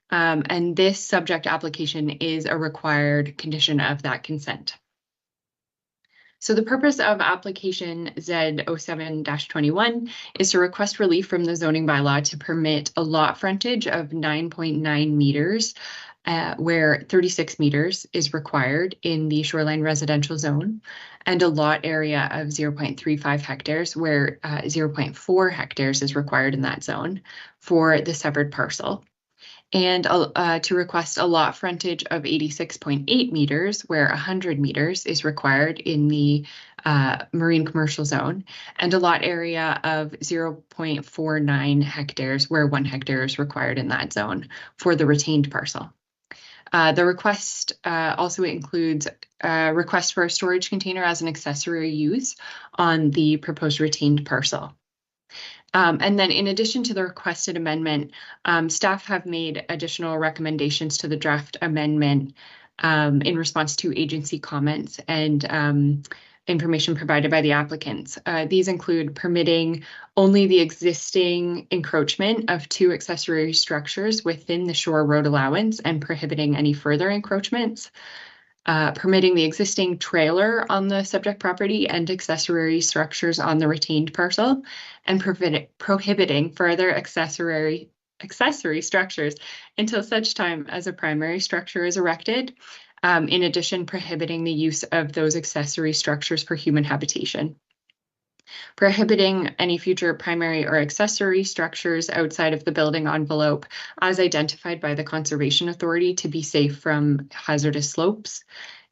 And this subject application is a required condition of that consent. So the purpose of application Z07-21 is to request relief from the zoning bylaw to permit a lot frontage of 9.9 meters, where 36 meters is required in the shoreline residential zone, and a lot area of 0.35 hectares, where 0.4 hectares is required in that zone for the severed parcel. And to request a lot frontage of 86.8 meters, where 100 meters is required in the marine commercial zone, and a lot area of 0.49 hectares, where 1 hectare is required in that zone for the retained parcel. The request also includes a request for a storage container as an accessory use on the proposed retained parcel. And then in addition to the requested amendment, staff have made additional recommendations to the draft amendment in response to agency comments and information provided by the applicants. These include permitting only the existing encroachment of 2 accessory structures within the shore road allowance and prohibiting any further encroachments. Permitting the existing trailer on the subject property and accessory structures on the retained parcel, and prohibiting further accessory structures until such time as a primary structure is erected. In addition, prohibiting the use of those accessory structures for human habitation. Prohibiting any future primary or accessory structures outside of the building envelope as identified by the Conservation Authority to be safe from hazardous slopes,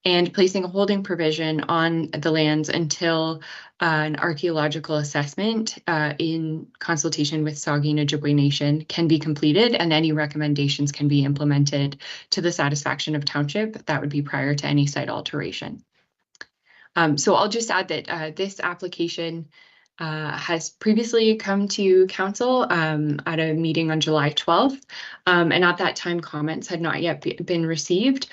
and placing a holding provision on the lands until an archaeological assessment in consultation with Saugeen Ojibwe Nation can be completed and any recommendations can be implemented to the satisfaction of township. That would be prior to any site alteration. So I'll just add that this application has previously come to council at a meeting on July 12th. And at that time, comments had not yet been received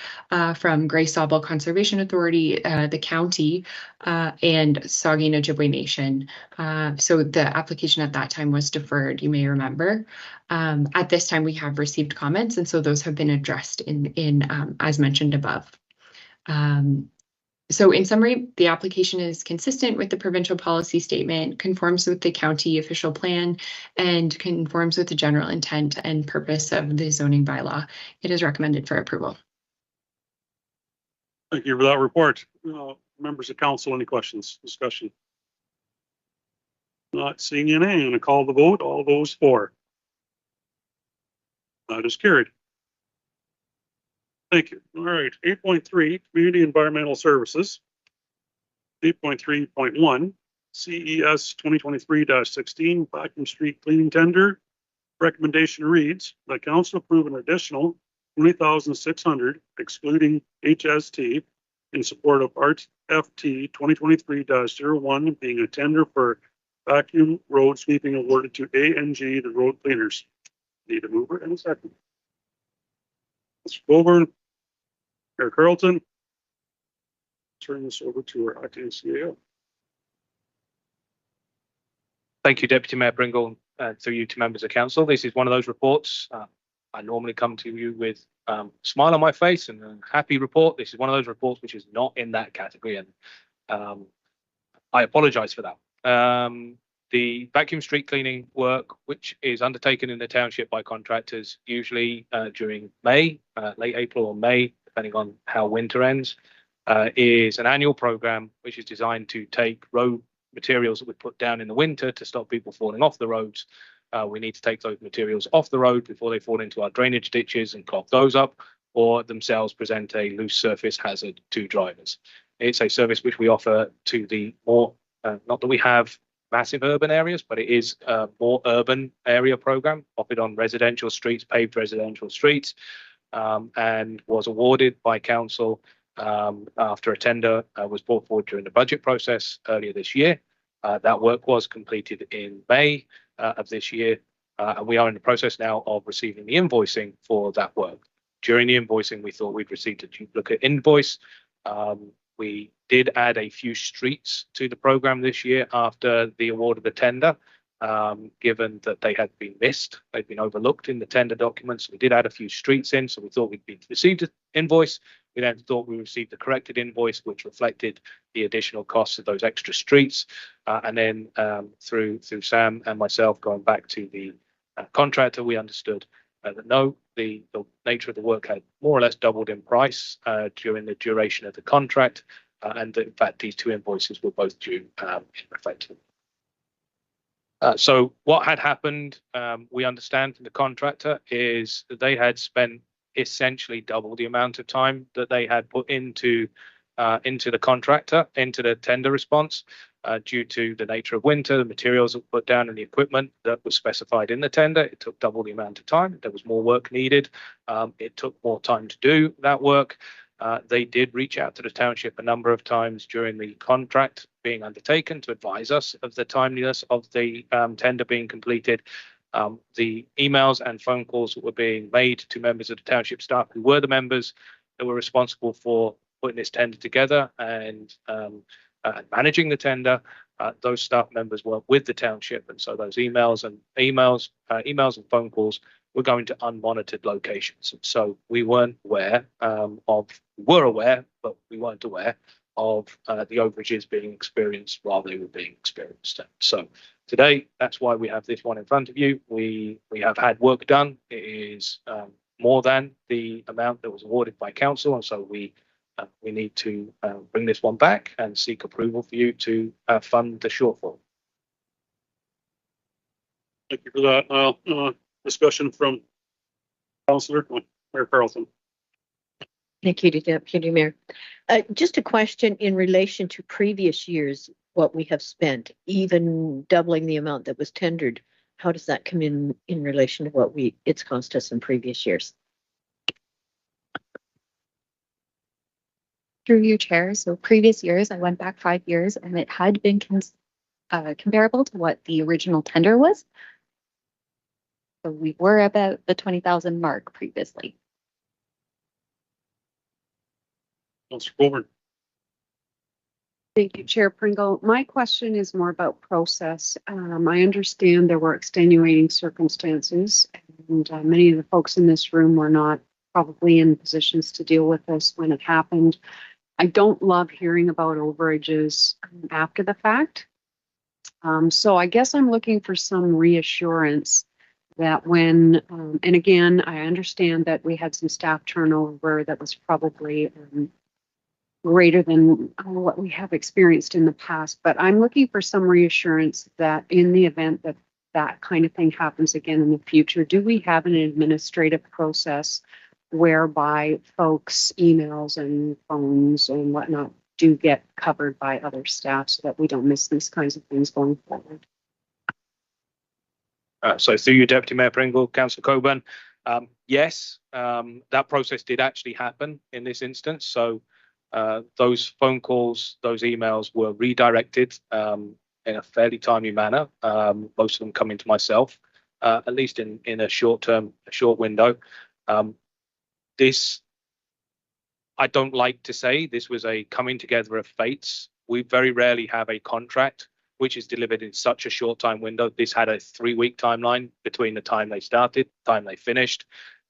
from Grey Sauble Conservation Authority, the county, and Saugeen Ojibwe Nation. So the application at that time was deferred, you may remember. At this time, we have received comments, and so those have been addressed in as mentioned above. So in summary, the application is consistent with the provincial policy statement, conforms with the county official plan, and conforms with the general intent and purpose of the zoning bylaw. It is recommended for approval.
Thank you for that report. Members of council, any questions, discussion? Not seeing any, I'm going to call the vote. All those for. That is carried. Thank you. All right, 8.3, Community Environmental Services. 8.3.1, CES 2023-16, Vacuum Street Cleaning Tender. Recommendation reads that council approve an additional $20,600, excluding HST, in support of RFT 2023-01, being a tender for vacuum road sweeping awarded to ANG, the road cleaners. Need a mover and a second. Mr. Colburn. Mayor Carlton. Turn this over to our acting CAO.
Thank you, Deputy Mayor Pringle, through you to members of council. This is one of those reports. I normally come to you with a smile on my face and a happy report. This is one of those reports which is not in that category, and I apologise for that. The vacuum street cleaning work, which is undertaken in the township by contractors, usually during May, late April or May, depending on how winter ends, is an annual program which is designed to take road materials that we put down in the winter to stop people falling off the roads. We need to take those materials off the road before they fall into our drainage ditches and clog those up, or themselves present a loose surface hazard to drivers. It's a service which we offer to the more, not that we have massive urban areas, but it is a more urban area program offered on residential streets, paved residential streets, and was awarded by council after a tender was brought forward during the budget process earlier this year. That work was completed in May of this year, and we are in the process now of receiving the invoicing for that work. During the invoicing, we thought we'd received a duplicate invoice. We did add a few streets to the program this year after the award of the tender, given that they had been missed. They'd been overlooked in the tender documents. We did add a few streets in, so we thought we'd received an invoice. We then thought we received the corrected invoice, which reflected the additional costs of those extra streets. And then through Sam and myself going back to the contractor, we understood that no, the nature of the work had more or less doubled in price during the duration of the contract, and that, in fact, these two invoices were both due in effect. So what had happened, we understand from the contractor, is that they had spent essentially double the amount of time that they had put into the contractor, into the tender response, due to the nature of winter, the materials that were put down and the equipment that was specified in the tender. It took double the amount of time. There was more work needed. It took more time to do that work. They did reach out to the township a number of times during the contract being undertaken to advise us of the timeliness of the tender being completed. The emails and phone calls that were being made to members of the township staff who were the members that were responsible for putting this tender together and managing the tender, those staff members were with the township, and so those emails and phone calls were going to unmonitored locations. So we weren't aware were aware, but we weren't aware of the overages being experienced while they were being experienced. So today, that's why we have this one in front of you. We have had work done. It is more than the amount that was awarded by council, and so we need to bring this one back and seek approval for you to fund the shortfall.
Thank you for that. Discussion from Councillor Mayor Carlton.
Thank you, Deputy Mayor. Just a question in relation to previous years, what we have spent, even doubling the amount that was tendered. How does that come in relation to what it's cost us in previous years?
Through your chair. So previous years, I went back 5 years, and it had been
comparable to what the original tender was. So we were about the 20,000 mark previously.
Councillor Colburn.
Thank you, Chair Pringle. My question is more about process. I understand there were extenuating circumstances, and many of the folks in this room were not probably in positions to deal with this when it happened. I don't love hearing about overages after the fact. So I guess I'm looking for some reassurance that when, and again, I understand that we had some staff turnover that was probably greater than what we have experienced in the past, but I'm looking for some reassurance that in the event that that kind of thing happens again in the future, do we have an administrative process whereby folks' emails and phones and whatnot do get covered by other staff so that we don't miss these kinds of things going forward?
So through you, Deputy Mayor Pringle, Councillor Coburn, yes, that process did actually happen in this instance. So those phone calls, those emails were redirected in a fairly timely manner. Most of them coming to myself, at least in a short window. This, I don't like to say this was a coming together of fates. We very rarely have a contract which is delivered in such a short time window. This had a 3-week timeline between the time they started, time they finished.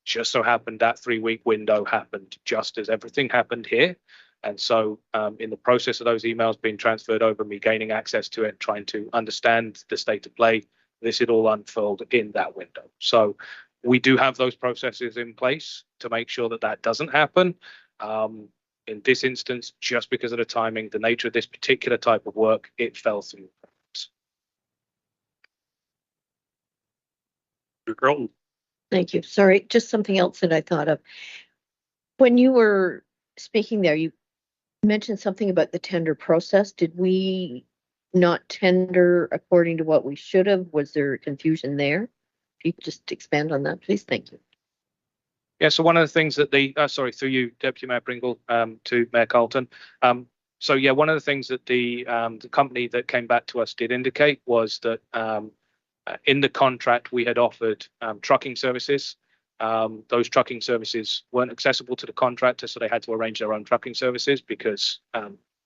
Just so happened that 3-week window happened just as everything happened here. And so in the process of those emails being transferred over, me gaining access to it, trying to understand the state of play, this had all unfolded in that window. So we do have those processes in place to make sure that that doesn't happen. In this instance, just because of the timing, the nature of this particular type of work, it fell through.
Carlton.
Thank you. Sorry, just something else that I thought of. When you were speaking there, you mentioned something about the tender process. Did we not tender according to what we should have? Was there confusion there? If you could just expand on that, please. Thank you.
Yeah, so one of the things that the, sorry, through you, Deputy Mayor Pringle, to Mayor Carlton. So yeah, one of the things that the company that came back to us did indicate was that in the contract we had offered trucking services. Those trucking services weren't accessible to the contractor, so they had to arrange their own trucking services because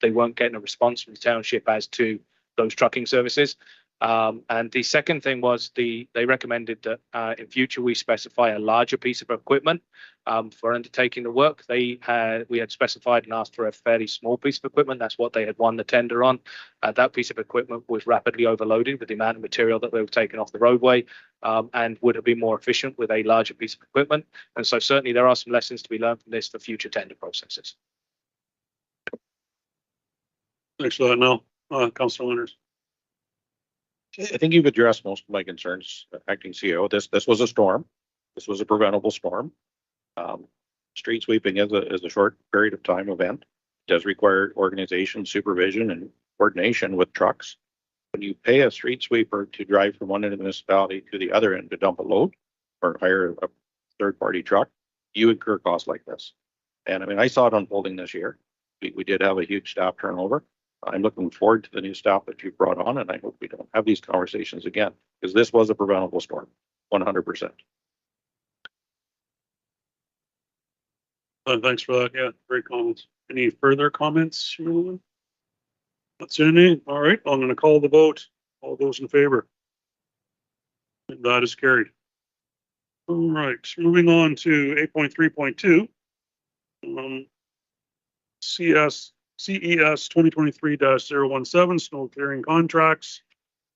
they weren't getting a response from the township as to those trucking services. And the second thing was they recommended that in future we specify a larger piece of equipment for undertaking the work. We had specified and asked for a fairly small piece of equipment. That's what they had won the tender on. That piece of equipment was rapidly overloaded with the amount of material that they were taking off the roadway and would have been more efficient with a larger piece of equipment. And so certainly there are some lessons to be learned from this for future tender processes.
Thanks for that, Mel. Councillor Winters.
I think you've addressed most of my concerns, acting CEO. This was a storm. This was a preventable storm. Street sweeping is a short period of time event. It does require organization, supervision, and coordination with trucks. When you pay a street sweeper to drive from one end of the municipality to the other end to dump a load or hire a third-party truck, you incur costs like this. And I mean, I saw it unfolding this year. We did have a huge staff turnover. I'm looking forward to the new staff that you've brought on, and I hope we don't have these conversations again, because this was a preventable storm, 100%.
Thanks for that. Yeah, great comments. Any further comments? That's any. All right, I'm going to call the vote. All those in favor? That is carried. All right, moving on to 8.3.2. CES 2023-017 snow clearing contracts.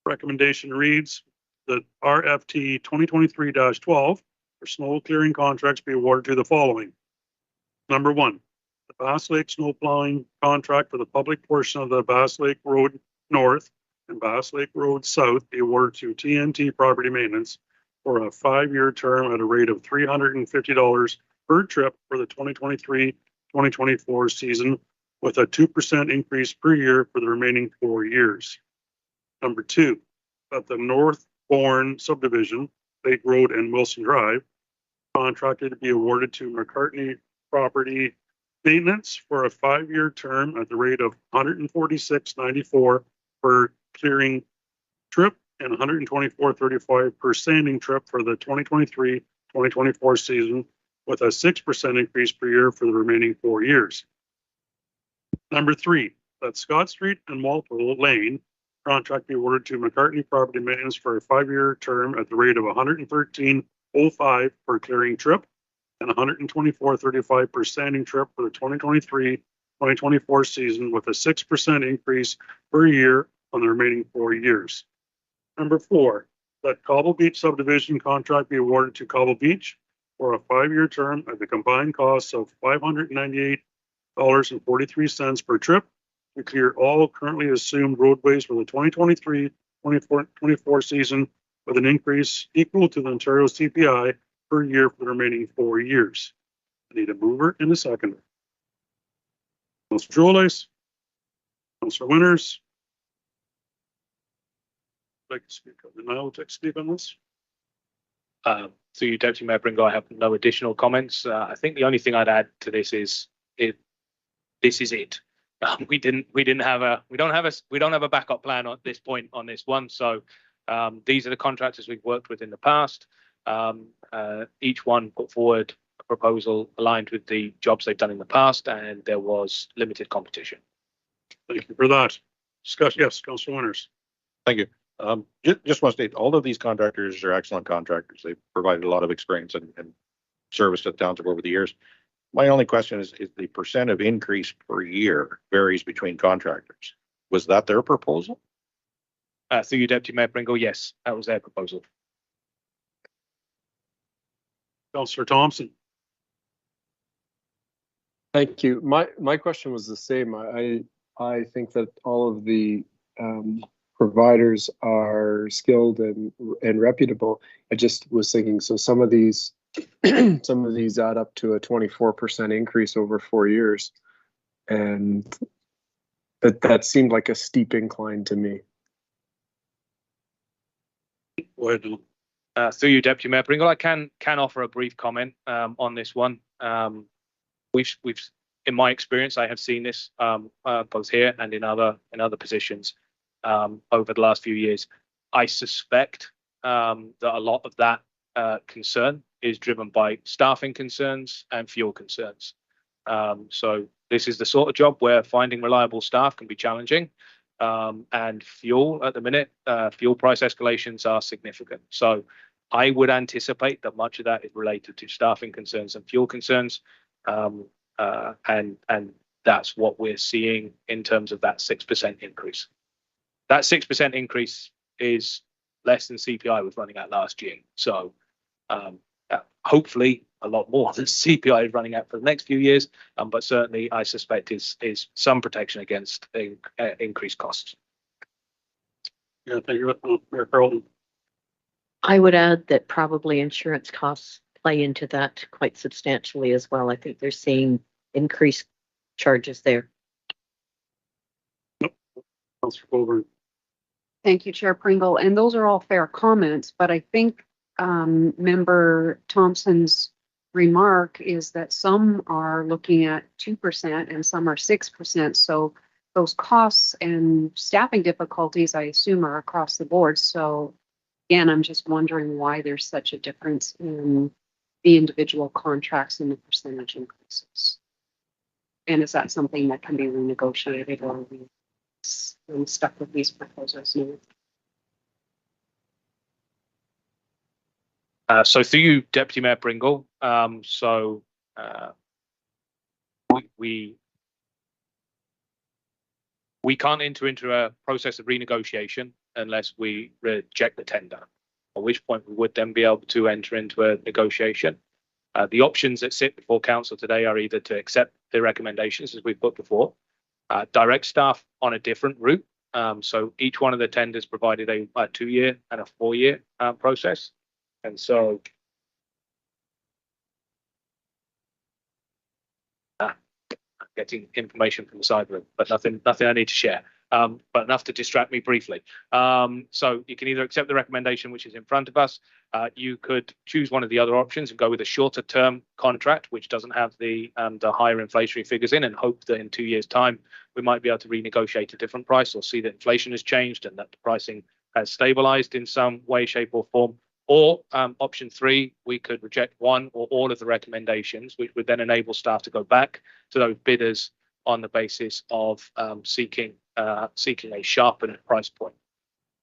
Recommendation reads that RFT 2023-12 for snow clearing contracts be awarded to the following. Number 1, the Bass Lake snow plowing contract for the public portion of the Bass Lake Road North and Bass Lake Road South be awarded to TNT Property Maintenance for a 5-year term at a rate of $350 per trip for the 2023-2024 season, with a 2% increase per year for the remaining 4 years. Number 2, that the North Bourne subdivision, Lake Road and Wilson Drive, contracted to be awarded to McCartney Property Maintenance for a 5-year term at the rate of $146.94 per clearing trip and 124.35 per standing trip for the 2023-2024 season, with a 6% increase per year for the remaining 4 years. Number 3, that Scott Street and Walpole Lane contract be awarded to McCartney Property Maintenance for a 5-year term at the rate of 113.05 per clearing trip and 124.35 per standing trip for the 2023-2024 season, with a 6% increase per year on the remaining 4 years. Number 4, that Cobble Beach subdivision contract be awarded to Cobble Beach for a 5-year term at the combined cost of $598.43 per trip to clear all currently assumed roadways for the 2023-24 season, with an increase equal to the Ontario CPI per year for the remaining 4 years. I need a mover and a seconder. Councillor Joyce, Councillor Winters. Like to speak on the now, to speak on this.
So you, Deputy Mayor Bringle, I have no additional comments. I think the only thing I'd add to this is this is it. We don't have a backup plan at this point on this one. So these are the contractors we've worked with in the past. Each one put forward a proposal aligned with the jobs they've done in the past, and there was limited competition.
Thank you for that discussion. Yes, Councillor Winters.
Thank you. Just want to state, all of these contractors are excellent contractors. They've provided a lot of experience and service to the township over the years. My only question is the percent of increase per year varies between contractors. Was that their proposal?
Through you, Deputy Mayor Bringle, yes, that was their proposal.
Councillor Thompson.
Thank you. My question was the same. I think that all of the providers are skilled and reputable. I just was thinking, so some of these add up to a 24% increase over 4 years, and that seemed like a steep incline to me.
Go ahead.
Through you, Deputy Mayor Bringle, I can offer a brief comment on this one. We've in my experience, I have seen this both here and in other positions over the last few years. I suspect that a lot of that concern is driven by staffing concerns and fuel concerns. So this is the sort of job where finding reliable staff can be challenging, and fuel at the minute, fuel price escalations are significant. So I would anticipate that much of that is related to staffing concerns and fuel concerns, and that's what we're seeing in terms of that 6% increase. That 6% increase is less than CPI was running at last year. So hopefully a lot more than CPI is running at for the next few years, but certainly I suspect is some protection against increased costs.
Yeah, thank you, Mayor Carleton.
I would add that probably insurance costs play into that quite substantially as well. I think they're seeing increased charges there.
Councillor Colburn.
Thank you, Chair Pringle. And those are all fair comments, but I think Member Thompson's remark is that some are looking at 2% and some are 6%. So those costs and staffing difficulties, I assume, are across the board. So again, I'm just wondering why there's such a difference in the individual contracts and the percentage increases. And is that something that can be renegotiated, or are we stuck with these proposals now?
So through you, Deputy Mayor Bringle, we can't enter into a process of renegotiation unless we reject the tender, at which point we would then be able to enter into a negotiation. The options that sit before council today are either to accept the recommendations as we've put before, direct staff on a different route. So each one of the tenders provided a 2-year and a 4-year process. And so I'm getting information from the side room, but nothing I need to share. but enough to distract me briefly. So you can either accept the recommendation which is in front of us. You could choose one of the other options and go with a shorter term contract, which doesn't have the higher inflationary figures in, and hope that in 2 years' time we might be able to renegotiate a different price or see that inflation has changed and that the pricing has stabilized in some way, shape, or form. Or option 3, we could reject one or all of the recommendations, which would then enable staff to go back to those bidders on the basis of seeking a sharpened price point.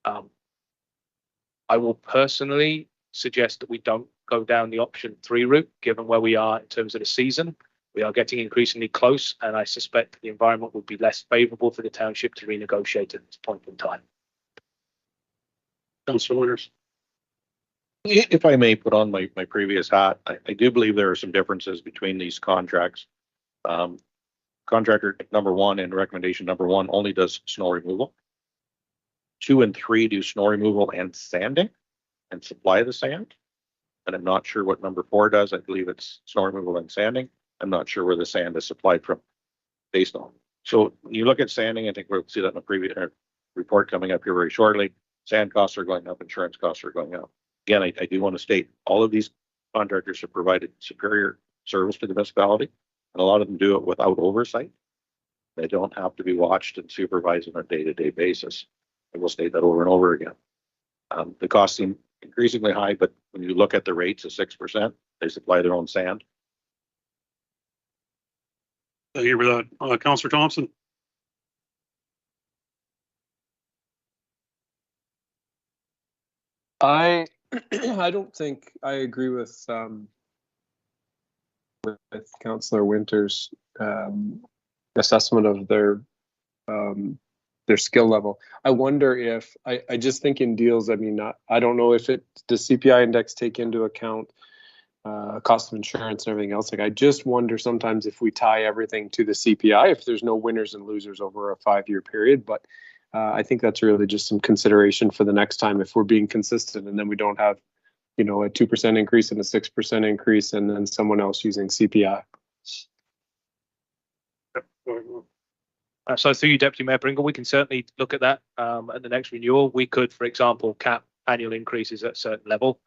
I will personally suggest that we don't go down the option 3 route, given where we are in terms of the season. We are getting increasingly close, and I suspect the environment would be less favourable for the township to renegotiate at this point in time.
Councillor Winters.
If I may put on my previous hat, I do believe there are some differences between these contracts. Contractor number 1 and recommendation number 1 only does snow removal. 2 and 3 do snow removal and sanding and supply the sand. And I'm not sure what number 4 does. I believe it's snow removal and sanding. I'm not sure where the sand is supplied from based on. So when you look at sanding, I think we'll see that in the previous report coming up here very shortly. Sand costs are going up, insurance costs are going up. Again, I do want to state all of these contractors have provided superior service to the municipality, and a lot of them do it without oversight. They don't have to be watched and supervised on a day-to-day basis. I will state that over and over again. The costs seem increasingly high, but when you look at the rates of 6%, they supply their own sand.
Thank you for that. Councillor Thompson.
I don't think I agree with Councillor Winters' assessment of their skill level. I wonder if I just think in deals. I mean, I don't know if does CPI index take into account cost of insurance and everything else. Like, I just wonder sometimes if we tie everything to the CPI, if there's no winners and losers over a 5-year period. But I think that's really just some consideration for the next time if we're being consistent, and then we don't have, a 2% increase and a 6% increase, and then someone else using CPI.
So through you, Deputy Mayor Pringle, we can certainly look at that at the next renewal. We could, for example, cap annual increases at a certain level.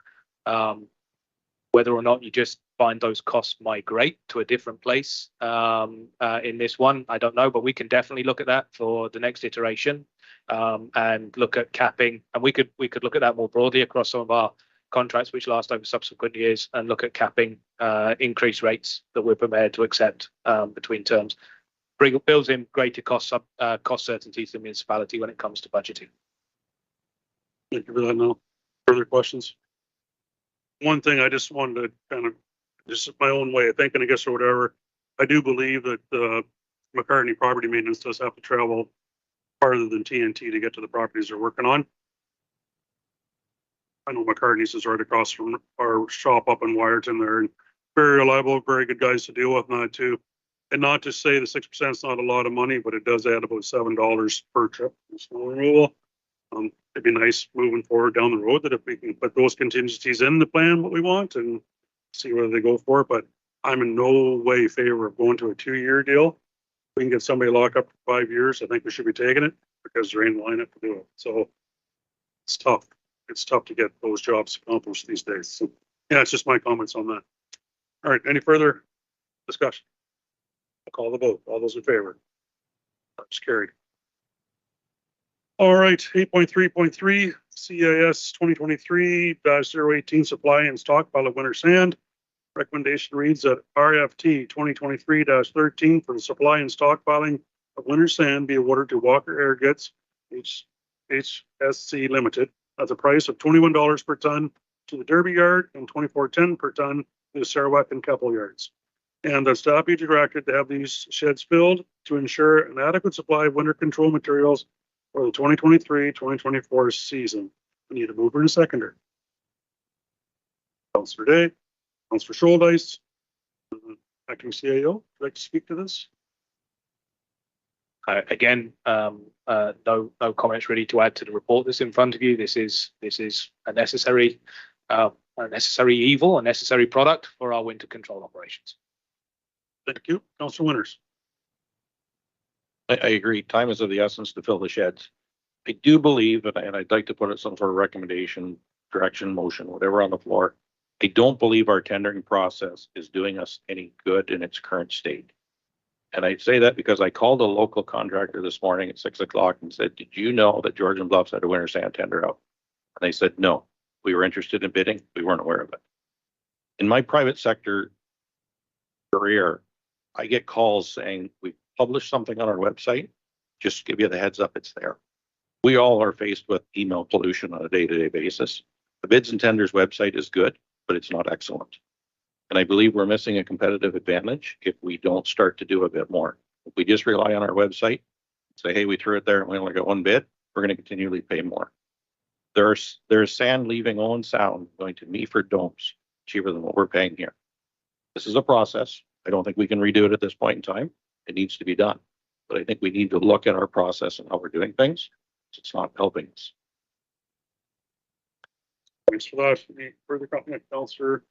Whether or not you just find those costs migrate to a different place in this one, I don't know, but we can definitely look at that for the next iteration and look at capping. And we could look at that more broadly across some of our contracts which last over subsequent years and look at capping increase rates that we're prepared to accept between terms. Builds in greater cost certainty to the municipality when it comes to budgeting.
Thank you for that. No further questions. One thing I just wanted to kind of, just my own way of thinking, I guess, or whatever. I do believe that McCartney property maintenance does have to travel farther than TNT to get to the properties they're working on. I know McCartney's is right across from our shop up in Wyerton there, and very reliable, very good guys to deal with, not too. And not to say the 6% is not a lot of money, but it does add about $7 per trip in snow removal. It'd be nice moving forward down the road that if we can put those contingencies in the plan, what we want, and see whether they go for it. But I'm in no way in favor of going to a 2-year deal. If we can get somebody locked up for 5 years, I think we should be taking it because they're in line up to do it. So it's tough. It's tough to get those jobs accomplished these days. So yeah, it's just my comments on that. All right, any further discussion? I'll call the vote. All those in favor? That's carried. All right, 8.3.3 CIS 2023-018 supply and stockpile of winter sand. Recommendation reads that RFT 2023-13 for the supply and stockpiling of winter sand be awarded to Walker Airgates HSC Limited at the price of $21 per ton to the Derby Yard and $24.10 per ton to the Sarawak and Keppel yards. And that staff be directed to have these sheds filled to ensure an adequate supply of winter control materials for the 2023-2024 season. We need a mover and a seconder. Councillor Day, Councillor Scholdice, acting CAO, would you like to speak to this?
Again, no comments really to add to the report that's in front of you. This is a necessary evil, a necessary product for our winter control operations.
Thank you, Councillor Winters.
I agree. Time is of the essence to fill the sheds. I do believe, and I'd like to put it some sort of recommendation, direction, motion, whatever on the floor. I don't believe our tendering process is doing us any good in its current state. And I say that because I called a local contractor this morning at 6 o'clock and said, did you know that Georgian Bluffs had a winter sand tender out? And they said, no, we were interested in bidding. We weren't aware of it. In my private sector career, I get calls saying, we published something on our website. Just give you the heads up, it's there. We all are faced with email pollution on a day-to-day basis. The bids and tenders website is good, but it's not excellent. And I believe we're missing a competitive advantage if we don't start to do a bit more. If we just rely on our website, say, hey, we threw it there and we only got one bid, we're going to continually pay more. There's sand leaving Owen Sound going to Meaford Domes cheaper than what we're paying here. This is a process. I don't think we can redo it at this point in time. It needs to be done. But I think we need to look at our process and how we're doing things. It's not helping us.
Thanks for that. Any further comment, Councillor?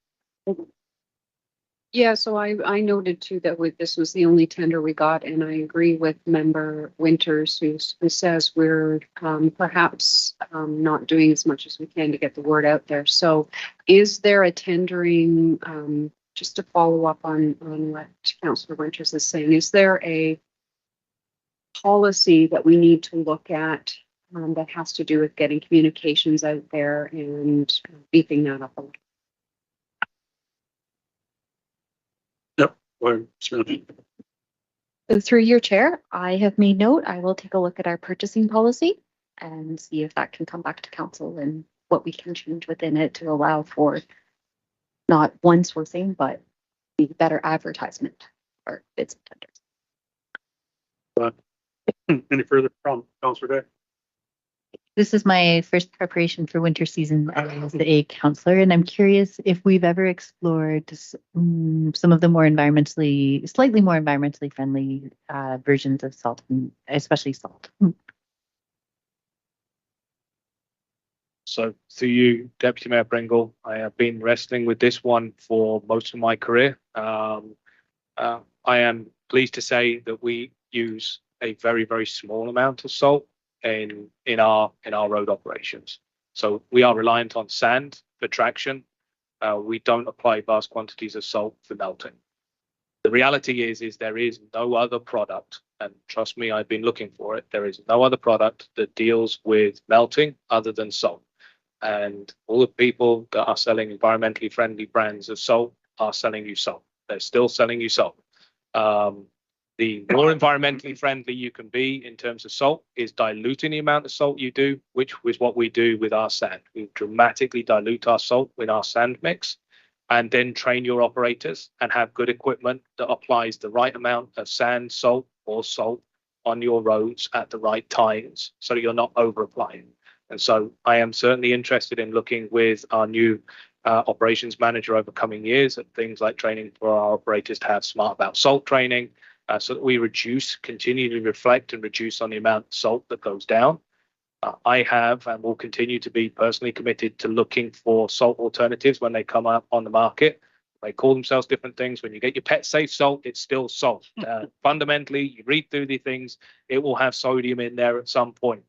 Yeah, so I noted too that this was the only tender we got, and I agree with Member Winters who says we're perhaps not doing as much as we can to get the word out there. So is there a tendering, just to follow up on what Councillor Winters is saying, is there a policy that we need to look at that has to do with getting communications out there and beefing that up a little?
Through your chair, I have made note. I will take a look at our purchasing policy and see if that can come back to council and what we can change within it to allow for not one sourcing, but the better advertisement for bids and tenders.
Any further from Councillor Day?
This is my first preparation for winter season as the councillor, and I'm curious if we've ever explored some of the slightly more environmentally friendly versions of salt, especially salt.
So to you, Deputy Mayor Pringle, I have been wrestling with this one for most of my career. I am pleased to say that we use a very, very small amount of salt in our road operations. So we are reliant on sand for traction. We don't apply vast quantities of salt for melting. The reality is there is no other product, and trust me, I've been looking for it. There is no other product that deals with melting other than salt. And all the people that are selling environmentally friendly brands of salt are selling you salt. They're still selling you salt. The more environmentally friendly you can be in terms of salt is diluting the amount of salt you do, which is what we do with our sand. We dramatically dilute our salt with our sand mix and then train your operators and have good equipment that applies the right amount of sand, salt or salt on your roads at the right times so that you're not over applying. And so I am certainly interested in looking with our new operations manager over coming years at things like training for our operators to have smart about salt training, so that we continue to reflect and reduce on the amount of salt that goes down. I have and will continue to be personally committed to looking for salt alternatives when they come up on the market. They call themselves different things. When you get your pet safe salt, it's still salt. Fundamentally, you read through the things, it will have sodium in there at some point.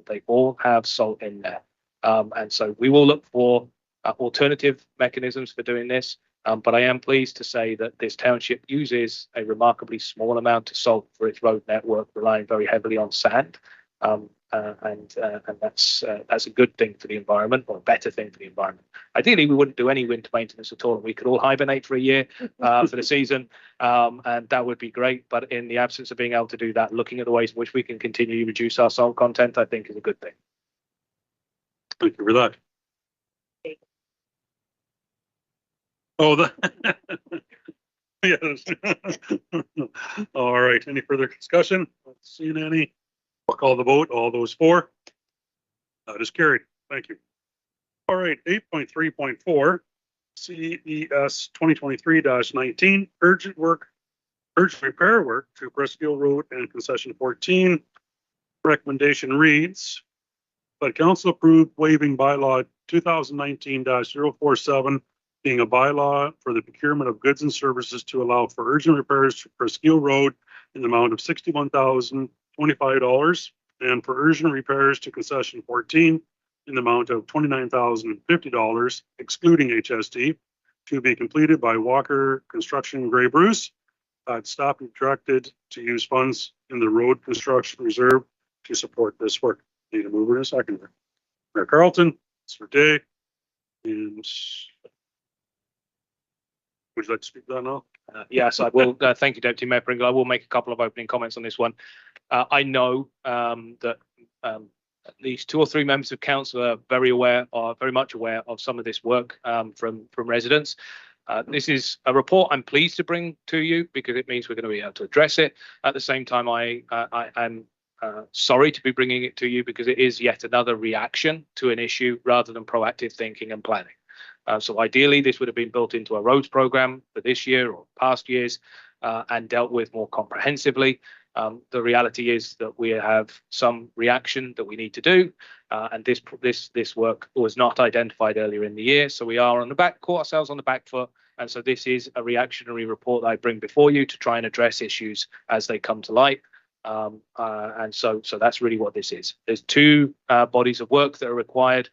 They all have salt in there. And so we will look for alternative mechanisms for doing this. But I am pleased to say that this township uses a remarkably small amount of salt for its road network, relying very heavily on sand. And that's a good thing for the environment, or a better thing for the environment. Ideally, we wouldn't do any winter maintenance at all, and we could all hibernate for a year for the season, and that would be great. But in the absence of being able to do that, looking at the ways in which we can continue to reduce our salt content, I think is a good thing.
Thank you for that. Oh, yes. All right. Any further discussion? Not seeing any. I'll call the vote. All those for. That is carried. Thank you. All right. 8.3.4 CES 2023-19 urgent repair work to Presqu'île Road and Concession 14. Recommendation reads that council approved waiving bylaw 2019-047 being a bylaw for the procurement of goods and services to allow for urgent repairs to Presqu'île Road in the amount of $61,025, and for urgent repairs to concession 14 in the amount of $29,050, excluding HST, to be completed by Walker Construction Grey Bruce. Staff is directed to use funds in the road construction reserve to support this work. Need a mover and a seconder. Mayor Carlton, Mr. Day, and would you like to speak to that now?
Yes, I will. Thank you, Deputy Mayor Pringle. I will make a couple of opening comments on this one. I know that at least 2 or 3 members of council are very much aware of some of this work from residents. This is a report I'm pleased to bring to you because it means we're going to be able to address it. At the same time, I'm sorry to be bringing it to you because it is yet another reaction to an issue rather than proactive thinking and planning. So ideally, this would have been built into a roads program for this year or past years and dealt with more comprehensively. The reality is that we have some reaction that we need to do, and this work was not identified earlier in the year. So we are caught ourselves on the back foot, and so this is a reactionary report that I bring before you to try and address issues as they come to light. And so that's really what this is. There's 2 bodies of work that are required.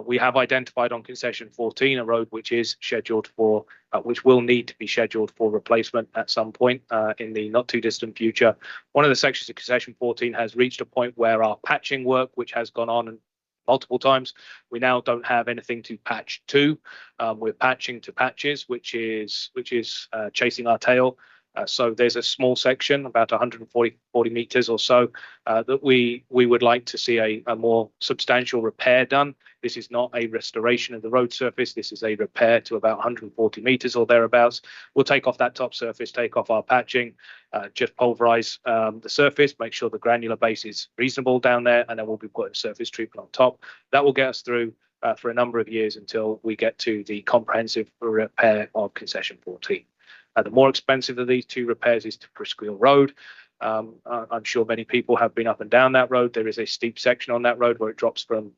We have identified on concession 14 a road which is scheduled for, which will need to be scheduled for replacement at some point in the not too distant future. One of the sections of concession 14 has reached a point where our patching work, which has gone on multiple times, we now don't have anything to patch to. We're patching to patches, which is chasing our tail. So there's a small section, about 140 meters or so, that we would like to see a more substantial repair done. This is not a restoration of the road surface. This is a repair to about 140 meters or thereabouts. We'll take off that top surface, take off our patching, just pulverize the surface, make sure the granular base is reasonable down there, and then we'll be putting surface treatment on top. That will get us through for a number of years until we get to the comprehensive repair of concession 14. The more expensive of these 2 repairs is to Presqu'île Road. I'm sure many people have been up and down that road. There is a steep section on that road where it drops from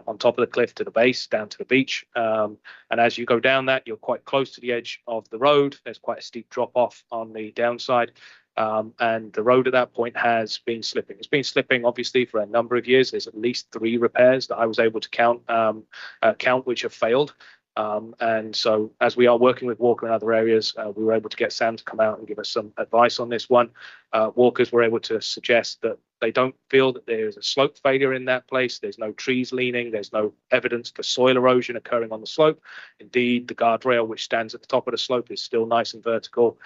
on top of the cliff to the base down to the beach. And as you go down that, you're quite close to the edge of the road. There's quite a steep drop off on the downside. And the road at that point has been slipping. It's been slipping, obviously, for a number of years. There's at least 3 repairs that I was able to count which have failed. And so as we are working with Walker in other areas, we were able to get Sam to come out and give us some advice on this one. Walkers were able to suggest that they don't feel that there is a slope failure in that place. There's no trees leaning. There's no evidence for soil erosion occurring on the slope. Indeed, the guardrail, which stands at the top of the slope, is still nice and vertical.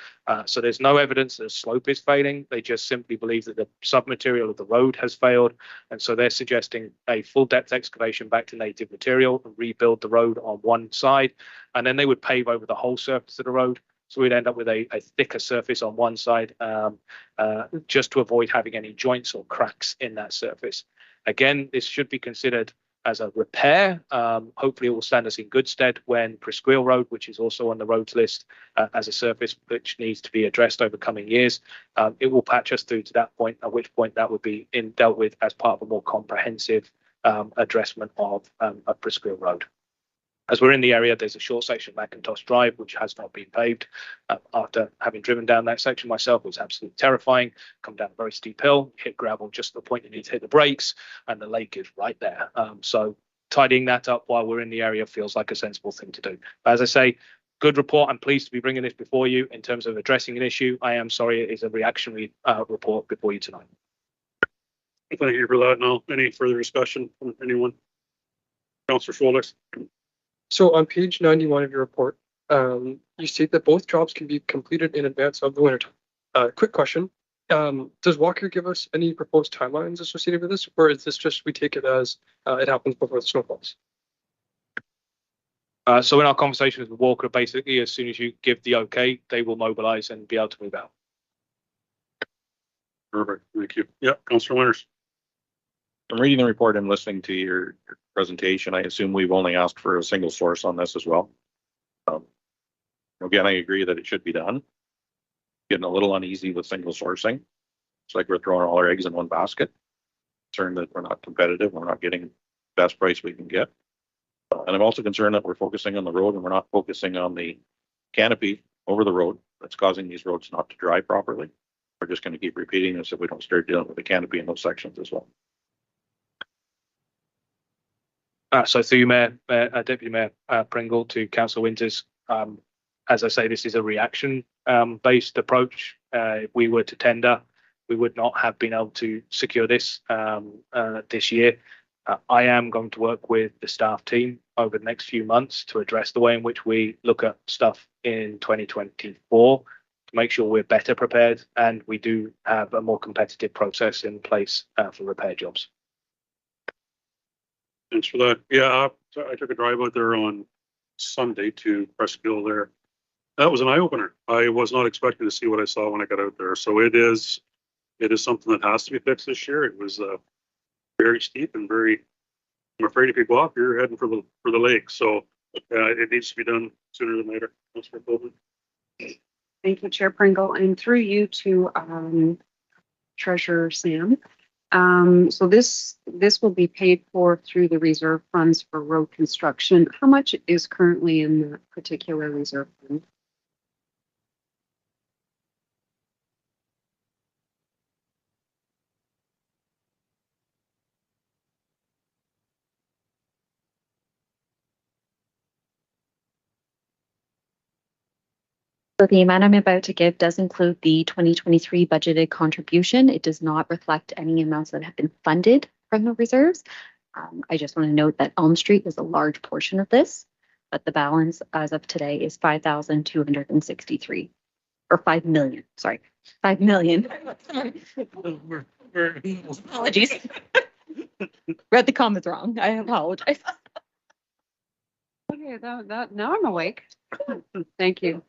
So there's no evidence that the slope is failing. They just simply believe that the submaterial of the road has failed. And so they're suggesting a full depth excavation back to native material and rebuild the road on one side. And then they would pave over the whole surface of the road. So we'd end up with a thicker surface on one side, just to avoid having any joints or cracks in that surface. Again, this should be considered as a repair. Hopefully it will stand us in good stead when Presqu'île Road, which is also on the roads list as a surface which needs to be addressed over coming years. It will patch us through to that point, at which point that would be dealt with as part of a more comprehensive addressment of Presqu'île Road. As we're in the area, there's a short section of McIntosh Drive, which has not been paved. After having driven down that section myself, it was absolutely terrifying. Come down a very steep hill, hit gravel just at the point you need to hit the brakes, and the lake is right there. So tidying that up while we're in the area feels like a sensible thing to do. But as I say, good report. I'm pleased to be bringing this before you in terms of addressing an issue. I am sorry it is a reactionary report before you tonight.
Thank you for that. Now, any further discussion from anyone? Councillor Schwollex.
So on page 91 of your report, you state that both jobs can be completed in advance of the winter time. Quick question. Does Walker give us any proposed timelines associated with this, or is this just we take it as it happens before the snow falls?
So in our conversations with Walker, basically, as soon as you give the okay, they will mobilize and be able to move out.
Perfect. Thank you. Yeah, Councillor Winters.
I'm reading the report and listening to your presentation. I assume we've only asked for a single source on this as well. Again, I agree that it should be done. Getting a little uneasy with single sourcing. It's like we're throwing all our eggs in one basket. Concerned that we're not competitive. We're not getting the best price we can get. And I'm also concerned that we're focusing on the road and we're not focusing on the canopy over the road that's causing these roads not to dry properly. we're just going to keep repeating this if we don't start dealing with the canopy in those sections as well.
So through you, Mayor, Deputy Mayor Pringle, to Councillor Winters. As I say, this is a reaction based approach. If we were to tender, we would not have been able to secure this this year. I am going to work with the staff team over the next few months to address the way in which we look at stuff in 2024 to make sure we're better prepared and we do have a more competitive process in place for repair jobs.
Thanks for that. Yeah, I took a drive out there on Sunday to Presqu'île there. That was an eye opener. I was not expecting to see what I saw when I got out there. So it is something that has to be fixed this year. It was very steep and I'm afraid if you go off, you're heading for the lake. So it needs to be done sooner than later. Councillor Coleman.
Thank you, Chair Pringle, and through you to Treasurer Sam. So this will be paid for through the reserve funds for road construction. How much is currently in that particular reserve fund?
So the amount I'm about to give does include the 2023 budgeted contribution. It does not reflect any amounts that have been funded from the reserves. I just want to note that Elm Street is a large portion of this, but the balance as of today is 5,263 or 5 million. Sorry, 5 million. Apologies. Read the comments wrong. I apologize.
Okay, that now I'm awake. Thank you.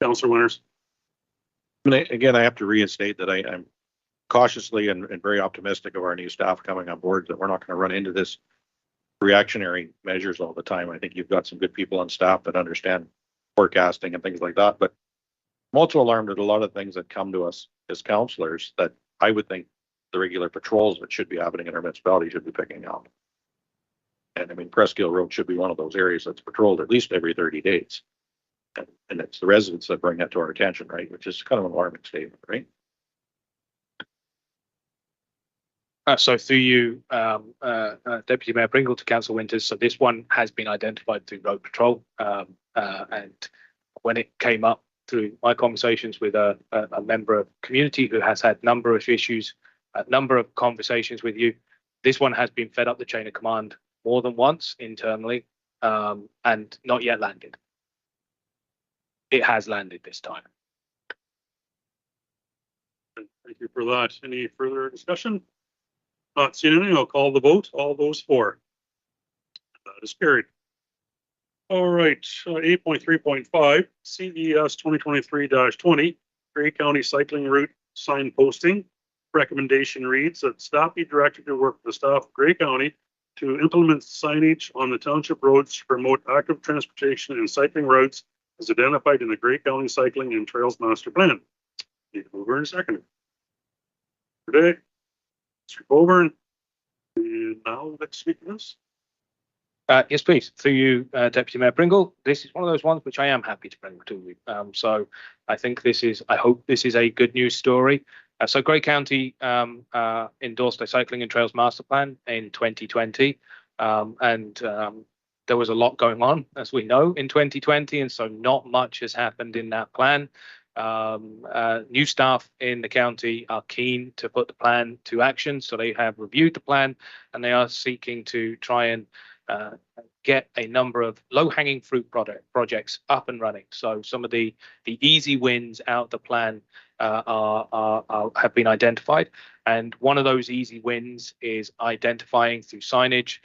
Councillor Winters.
Again, I have to reinstate that I'm cautiously and very optimistic of our new staff coming on board, that we're not going to run into this reactionary measures all the time. I think you've got some good people on staff that understand forecasting and things like that. But I'm also alarmed at a lot of things that come to us as councillors that I would think the regular patrols that should be happening in our municipality should be picking up. And I mean, Presqu'île Road should be one of those areas that's patrolled at least every 30 days. And it's the residents that bring that to our attention, right? Which is kind of an alarming statement, right?
So through you, Deputy Mayor Pringle, to Councillor Winters. So this one has been identified through road patrol. And when it came up through my conversations with a member of community who has had number of issues, a number of conversations with you, this one has been fed up the chain of command more than once internally and not yet landed. It has landed this time.
Thank you for that. Any further discussion? Not seeing any, I'll call the vote. All those for. That is carried. All right, 8.3.5 CES 2023-20 Grey County Cycling Route sign posting. Recommendation reads that staff be directed to work with the staff of Grey County to implement signage on the township roads to promote active transportation and cycling routes as identified in the Grey County Cycling and Trails Master Plan. Need to move in a second. Today, Mr. Coburn, and now let's speak to this.
Yes, please. Through you, Deputy Mayor Pringle. This is one of those ones which I am happy to bring to you. So I think I hope this is a good news story. So Grey County endorsed a cycling and trails master plan in 2020. And there was a lot going on, as we know, in 2020. And so not much has happened in that plan. New staff in the county are keen to put the plan to action. So they have reviewed the plan and they are seeking to try and get a number of low-hanging fruit projects up and running. So some of the easy wins out of the plan have been identified. And one of those easy wins is identifying through signage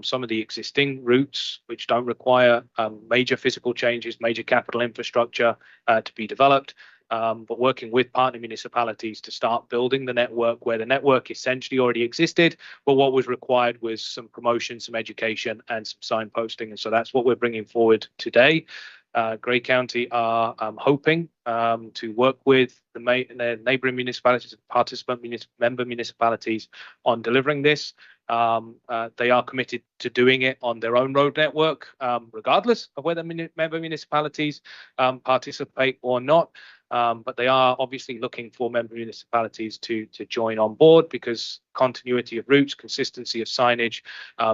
some of the existing routes which don't require major physical changes, major capital infrastructure to be developed. But working with partner municipalities to start building the network where the network essentially already existed, but what was required was some promotion, some education, and some signposting. And so that's what we're bringing forward today. Grey County are hoping to work with the neighbouring municipalities, participant member municipalities on delivering this. They are committed to doing it on their own road network, regardless of whether member municipalities participate or not. But they are obviously looking for member municipalities to join on board, because continuity of routes, consistency of signage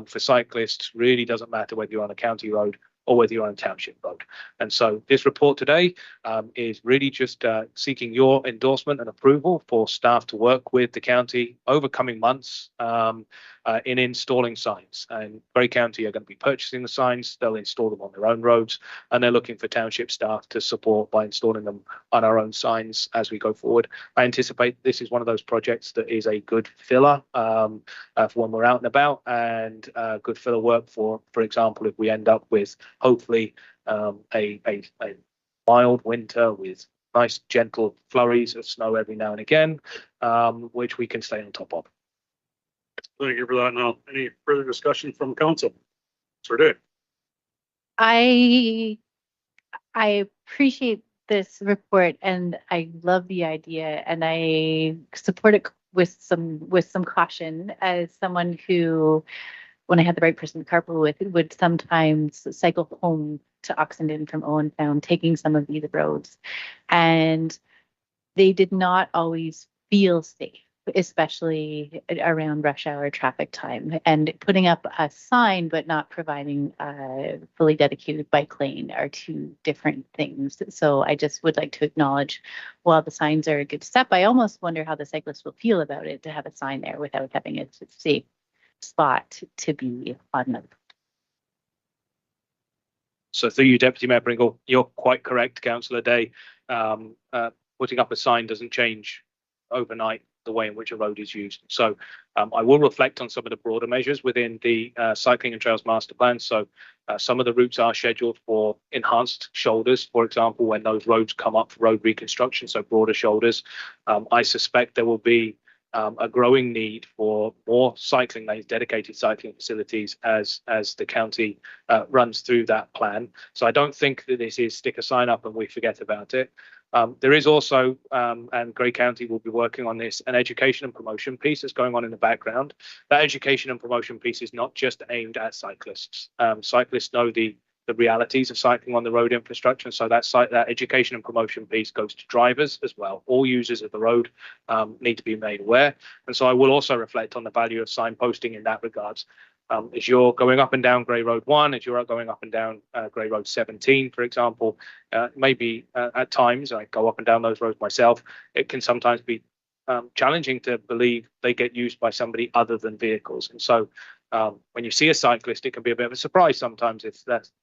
for cyclists really doesn't matter whether you're on a county road or whether you're on a township road. And so this report today is really just seeking your endorsement and approval for staff to work with the county over coming months in installing signs. And Grey County are going to be purchasing the signs. They'll install them on their own roads, and they're looking for township staff to support by installing them on our own signs as we go forward. I anticipate this is one of those projects that is a good filler for when we're out and about, and good filler work for example, if we end up with hopefully a mild winter with nice gentle flurries of snow every now and again, which we can stay on top of.
Thank you for that. Now, any further discussion from council? Sir Dave.
I appreciate this report, and I love the idea, and I support it with some caution, as someone who, when I had the right person to carpool with, would sometimes cycle home to Oxenden from Owentown, taking some of these roads, and they did not always feel safe, especially around rush hour traffic time. And putting up a sign but not providing a fully dedicated bike lane are two different things. So I just would like to acknowledge, while the signs are a good step, I almost wonder how the cyclists will feel about it, to have a sign there without having a safe spot to be on them.
So through you, Deputy Mayor Pringle, you're quite correct, Councillor Day. Putting up a sign doesn't change overnight the way in which a road is used. So I will reflect on some of the broader measures within the Cycling and Trails Master Plan. So some of the routes are scheduled for enhanced shoulders, for example, when those roads come up for road reconstruction, so broader shoulders. I suspect there will be a growing need for more cycling lanes, dedicated cycling facilities as the county runs through that plan. So I don't think that this is stick a sign up and we forget about it. There is also, and Grey County will be working on this, an education and promotion piece that's going on in the background. That education and promotion piece is not just aimed at cyclists. Cyclists know the realities of cycling on the road infrastructure. And so that education and promotion piece goes to drivers as well. All users of the road need to be made aware. And so I will also reflect on the value of signposting in that regards. As you're going up and down Grey Road 1, as you're going up and down Grey Road 17, for example, maybe at times, I go up and down those roads myself, it can sometimes be challenging to believe they get used by somebody other than vehicles. And so when you see a cyclist, it can be a bit of a surprise sometimes if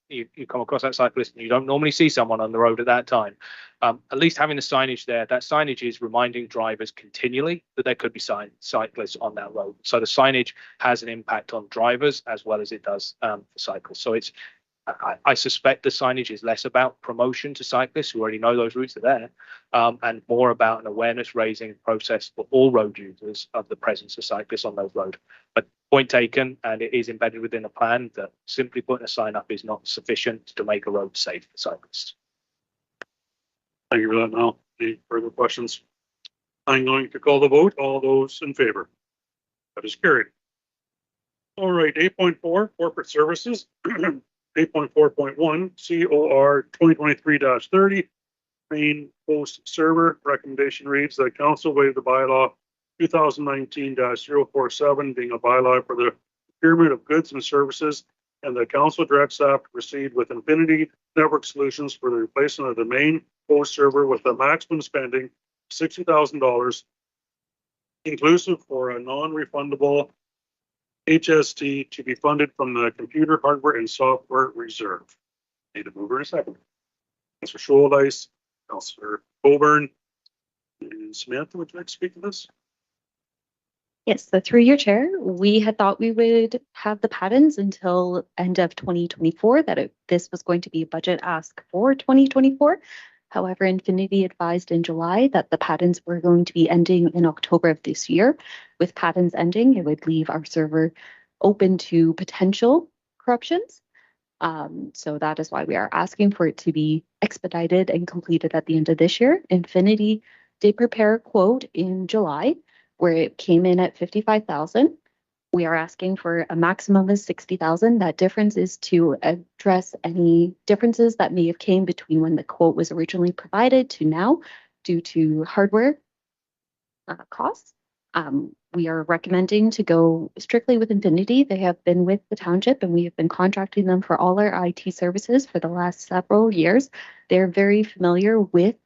you come across that cyclist and you don't normally see someone on the road at that time. At least having the signage there, that signage is reminding drivers continually that there could be cyclists on that road. So the signage has an impact on drivers as well as it does for cyclists. So I suspect the signage is less about promotion to cyclists who already know those routes are there, and more about an awareness raising process for all road users of the presence of cyclists on those roads. But point taken, and it is embedded within a plan that simply putting a sign up is not sufficient to make a road safe for cyclists.
Thank you for that. Now, any further questions? I'm going to call the vote. All those in favor? That is carried. All right, 8.4, corporate services. 8.4.1, COR 2023-30, main post server. Recommendation reads that council waive the bylaw 2019-047, being a bylaw for the procurement of goods and services, and the council directs staff to proceed with Infinity Network Solutions for the replacement of the main post server with a maximum spending $60,000, inclusive for a non-refundable HST to be funded from the computer hardware and software reserve. Need a mover in a second. Councilor Shouldice, Councilor Coburn, and Samantha, would you like to speak to this?
Yes, the through-year chair, we had thought we would have the patents until end of 2024, that this was going to be a budget ask for 2024. However, Infinity advised in July that the patents were going to be ending in October of this year. With patents ending, it would leave our server open to potential corruptions. So that is why we are asking for it to be expedited and completed at the end of this year. Infinity did prepare a quote in July where it came in at $55,000. We are asking for a maximum of 60,000. That difference is to address any differences that may have came between when the quote was originally provided to now due to hardware costs. We are recommending to go strictly with Infinity. They have been with the township and we have been contracting them for all our IT services for the last several years. They're very familiar with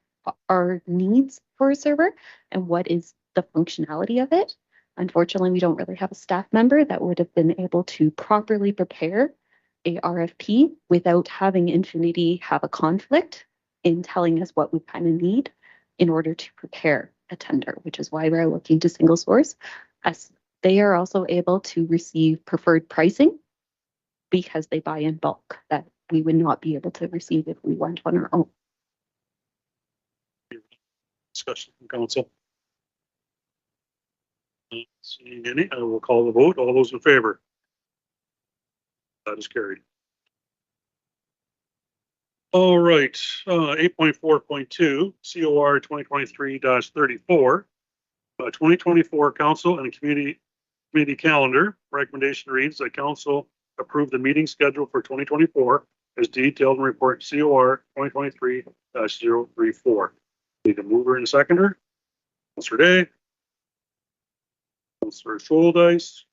our needs for a server and what is the functionality of it. Unfortunately, we don't really have a staff member that would have been able to properly prepare a RFP without having Infinity have a conflict in telling us what we kind of need in order to prepare a tender, which is why we're looking to single source. As they are also able to receive preferred pricing because they buy in bulk that we would not be able to receive if we went on our own.
Discussion from council. Not seeing any, I will call the vote. All those in favor? That is carried. All right, 8.4.2 COR 2023-34. 2024 council and committee calendar recommendation reads that council approve the meeting schedule for 2024 as detailed in report COR 2023-034. Need a mover and a seconder. Councilor Day. Councilor Shouldice.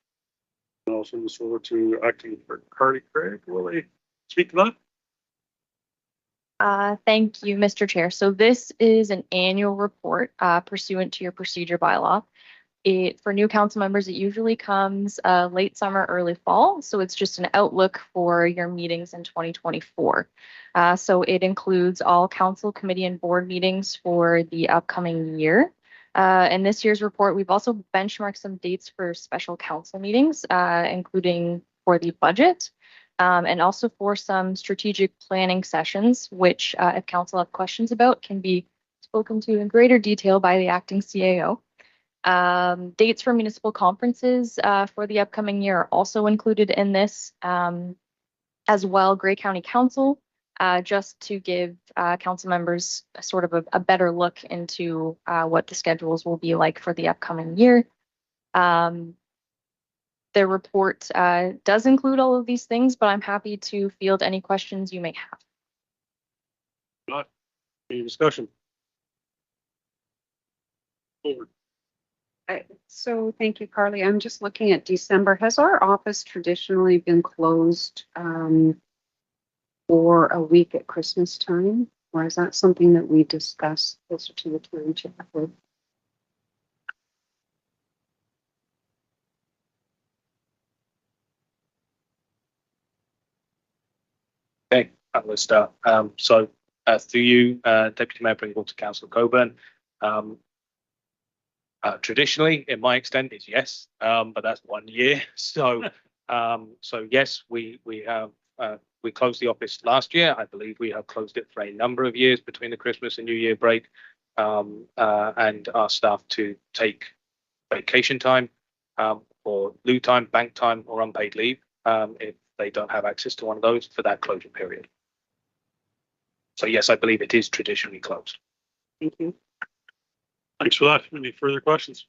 And I'll send this over to acting clerk Carly Craig. Will they speak to that?
Thank you, Mr. Chair. So this is an annual report pursuant to your procedure bylaw. For new council members, it usually comes late summer, early fall. So it's just an outlook for your meetings in 2024. So it includes all council, committee, and board meetings for the upcoming year. In this year's report, we've also benchmarked some dates for special council meetings, including for the budget. And also for some strategic planning sessions, which if council have questions about, can be spoken to in greater detail by the acting CAO. Dates for municipal conferences for the upcoming year are also included in this, as well. Grey County Council, just to give council members a sort of a better look into what the schedules will be like for the upcoming year. The report does include all of these things, but I'm happy to field any questions you may have.
Not any discussion. Over.
So thank you, Carly. I'm just looking at December. Has our office traditionally been closed for a week at Christmas time? Or is that something that we discuss closer to the time to have?
Okay, I will start. So through you, Deputy Mayor Pringle to Councillor Coburn. Traditionally, in my extent, is yes, but that's 1 year. So, yes, we have we closed the office last year. I believe we have closed it for a number of years between the Christmas and New Year break, and our staff to take vacation time, or loo time, bank time, or unpaid leave if they don't have access to one of those for that closure period. So yes, I believe it is traditionally closed.
Thank you.
Thanks for that. Any further questions?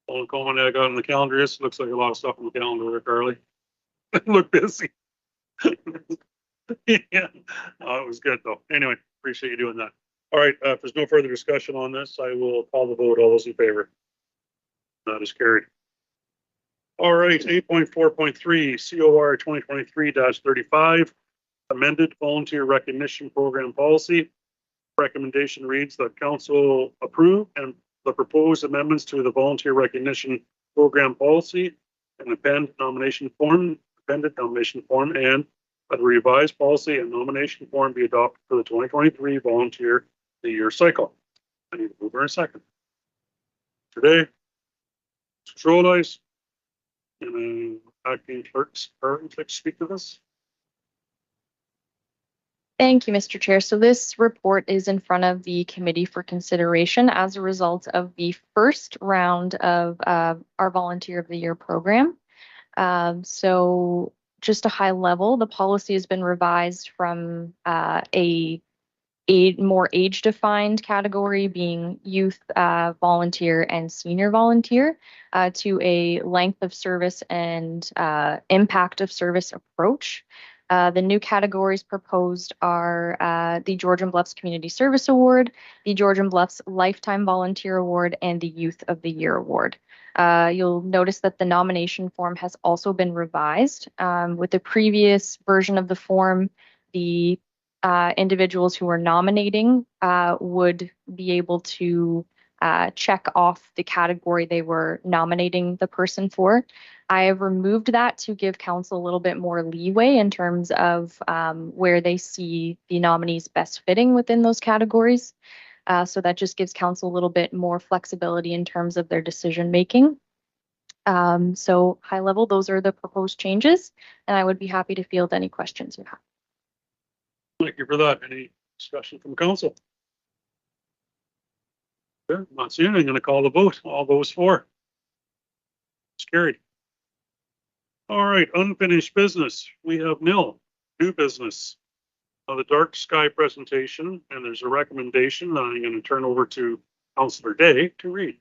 Only comment I got on the calendar is looks like a lot of stuff on the calendar there, Carly. Look busy. Yeah, it was good though. Anyway, appreciate you doing that. All right, if there's no further discussion on this, I will call the vote. All those in favor? That is carried. All right, 8.4.3 COR 2023-35 amended volunteer recognition program policy. Recommendation reads that council approve and the proposed amendments to the volunteer recognition program policy and appended nomination form, and that the revised policy and nomination form be adopted for the 2023 volunteer the year cycle. I need to move in a second. Today, Shouldice and acting clerks are to speak to this.
Thank you, Mr. Chair. So this report is in front of the committee for consideration as a result of the first round of our Volunteer of the Year program. So just a high level, the policy has been revised from a more age-defined category being youth volunteer and senior volunteer to a length of service and impact of service approach. The new categories proposed are the Georgian Bluffs Community Service Award, the Georgian Bluffs Lifetime Volunteer Award, and the Youth of the Year Award. You'll notice that the nomination form has also been revised. With the previous version of the form, the individuals who are nominating would be able to check off the category they were nominating the person for. I have removed that to give council a little bit more leeway in terms of where they see the nominees best fitting within those categories. So that just gives council a little bit more flexibility in terms of their decision making. So high level, those are the proposed changes, and I would be happy to field any questions you have.
Thank you for that. Any discussion from council? Okay, not seeing. I'm going to call the vote. All those for. It's carried. All right, unfinished business. We have nil. New business. The dark sky presentation, and there's a recommendation that I'm going to turn over to Councillor Day to read.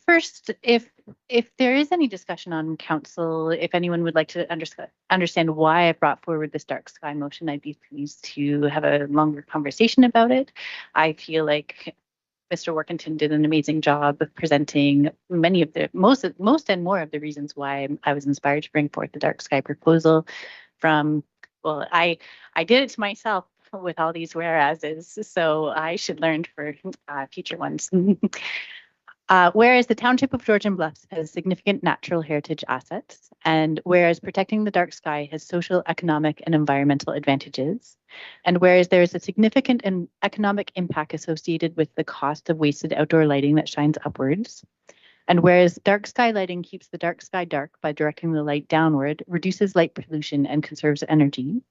First, if there is any discussion on council, if anyone would like to understand why I brought forward this dark sky motion, I'd be pleased to have a longer conversation about it. I feel like Mr. Workington did an amazing job of presenting many of the most and more of the reasons why I was inspired to bring forth the dark sky proposal. From, well, I did it to myself with all these whereases, so I should learn for future ones. Whereas the Township of Georgian Bluffs has significant natural heritage assets, and whereas protecting the dark sky has social, economic, and environmental advantages, and whereas there is a significant and economic impact associated with the cost of wasted outdoor lighting that shines upwards, and whereas dark sky lighting keeps the dark sky dark by directing the light downward, reduces light pollution, and conserves energy,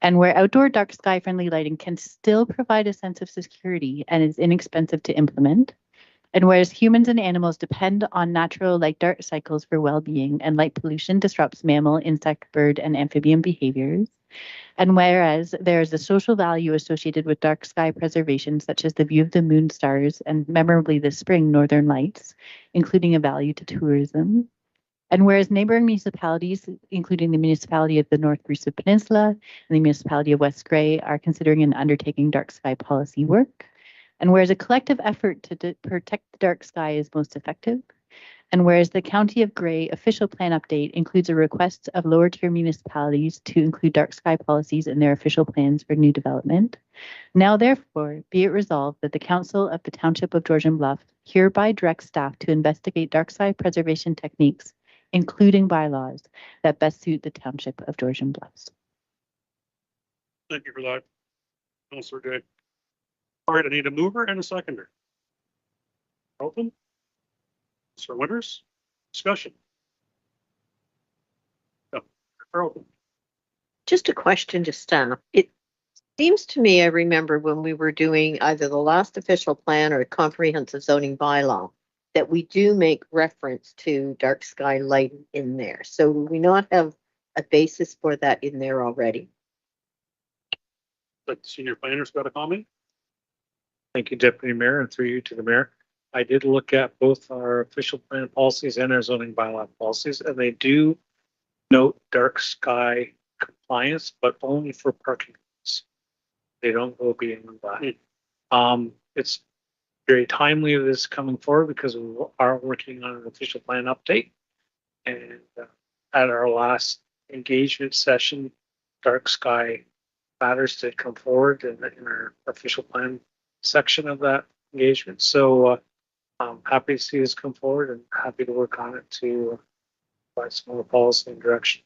and where outdoor dark sky friendly lighting can still provide a sense of security and is inexpensive to implement, and whereas humans and animals depend on natural light-dark cycles for well-being, and light pollution disrupts mammal, insect, bird, and amphibian behaviors, and whereas there is a social value associated with dark sky preservation, such as the view of the moon, stars, and memorably this spring, northern lights, including a value to tourism, and whereas neighboring municipalities, including the municipality of the North Rusa Peninsula and the municipality of West Grey, are considering and undertaking dark sky policy work, and whereas a collective effort to protect the dark sky is most effective, and whereas the County of Grey official plan update includes a request of lower tier municipalities to include dark sky policies in their official plans for new development, now therefore be it resolved that the Council of the Township of Georgian Bluffs hereby directs staff to investigate dark sky preservation techniques, including bylaws that best suit the Township of Georgian Bluffs.
Thank you for that, Councillor Day. All right, I need a mover and a seconder. Carlton? Sir Winters? Discussion? No. Carlton?
Just a question to staff. It seems to me I remember when we were doing either the last official plan or comprehensive zoning bylaw that we do make reference to dark sky lighting in there. So do we not have a basis for that in there already?
The senior planner's got a comment?
Thank you, Deputy Mayor, and through you to the mayor. I did look at both our official plan policies and our zoning bylaw policies, and they do note dark sky compliance, but only for parking lots. They don't go beyond that. It's very timely this coming forward because we are working on an official plan update. And at our last engagement session, dark sky matters did come forward in our official plan section of that engagement. So I'm happy to see this come forward and happy to work on it to provide some more policy and direction.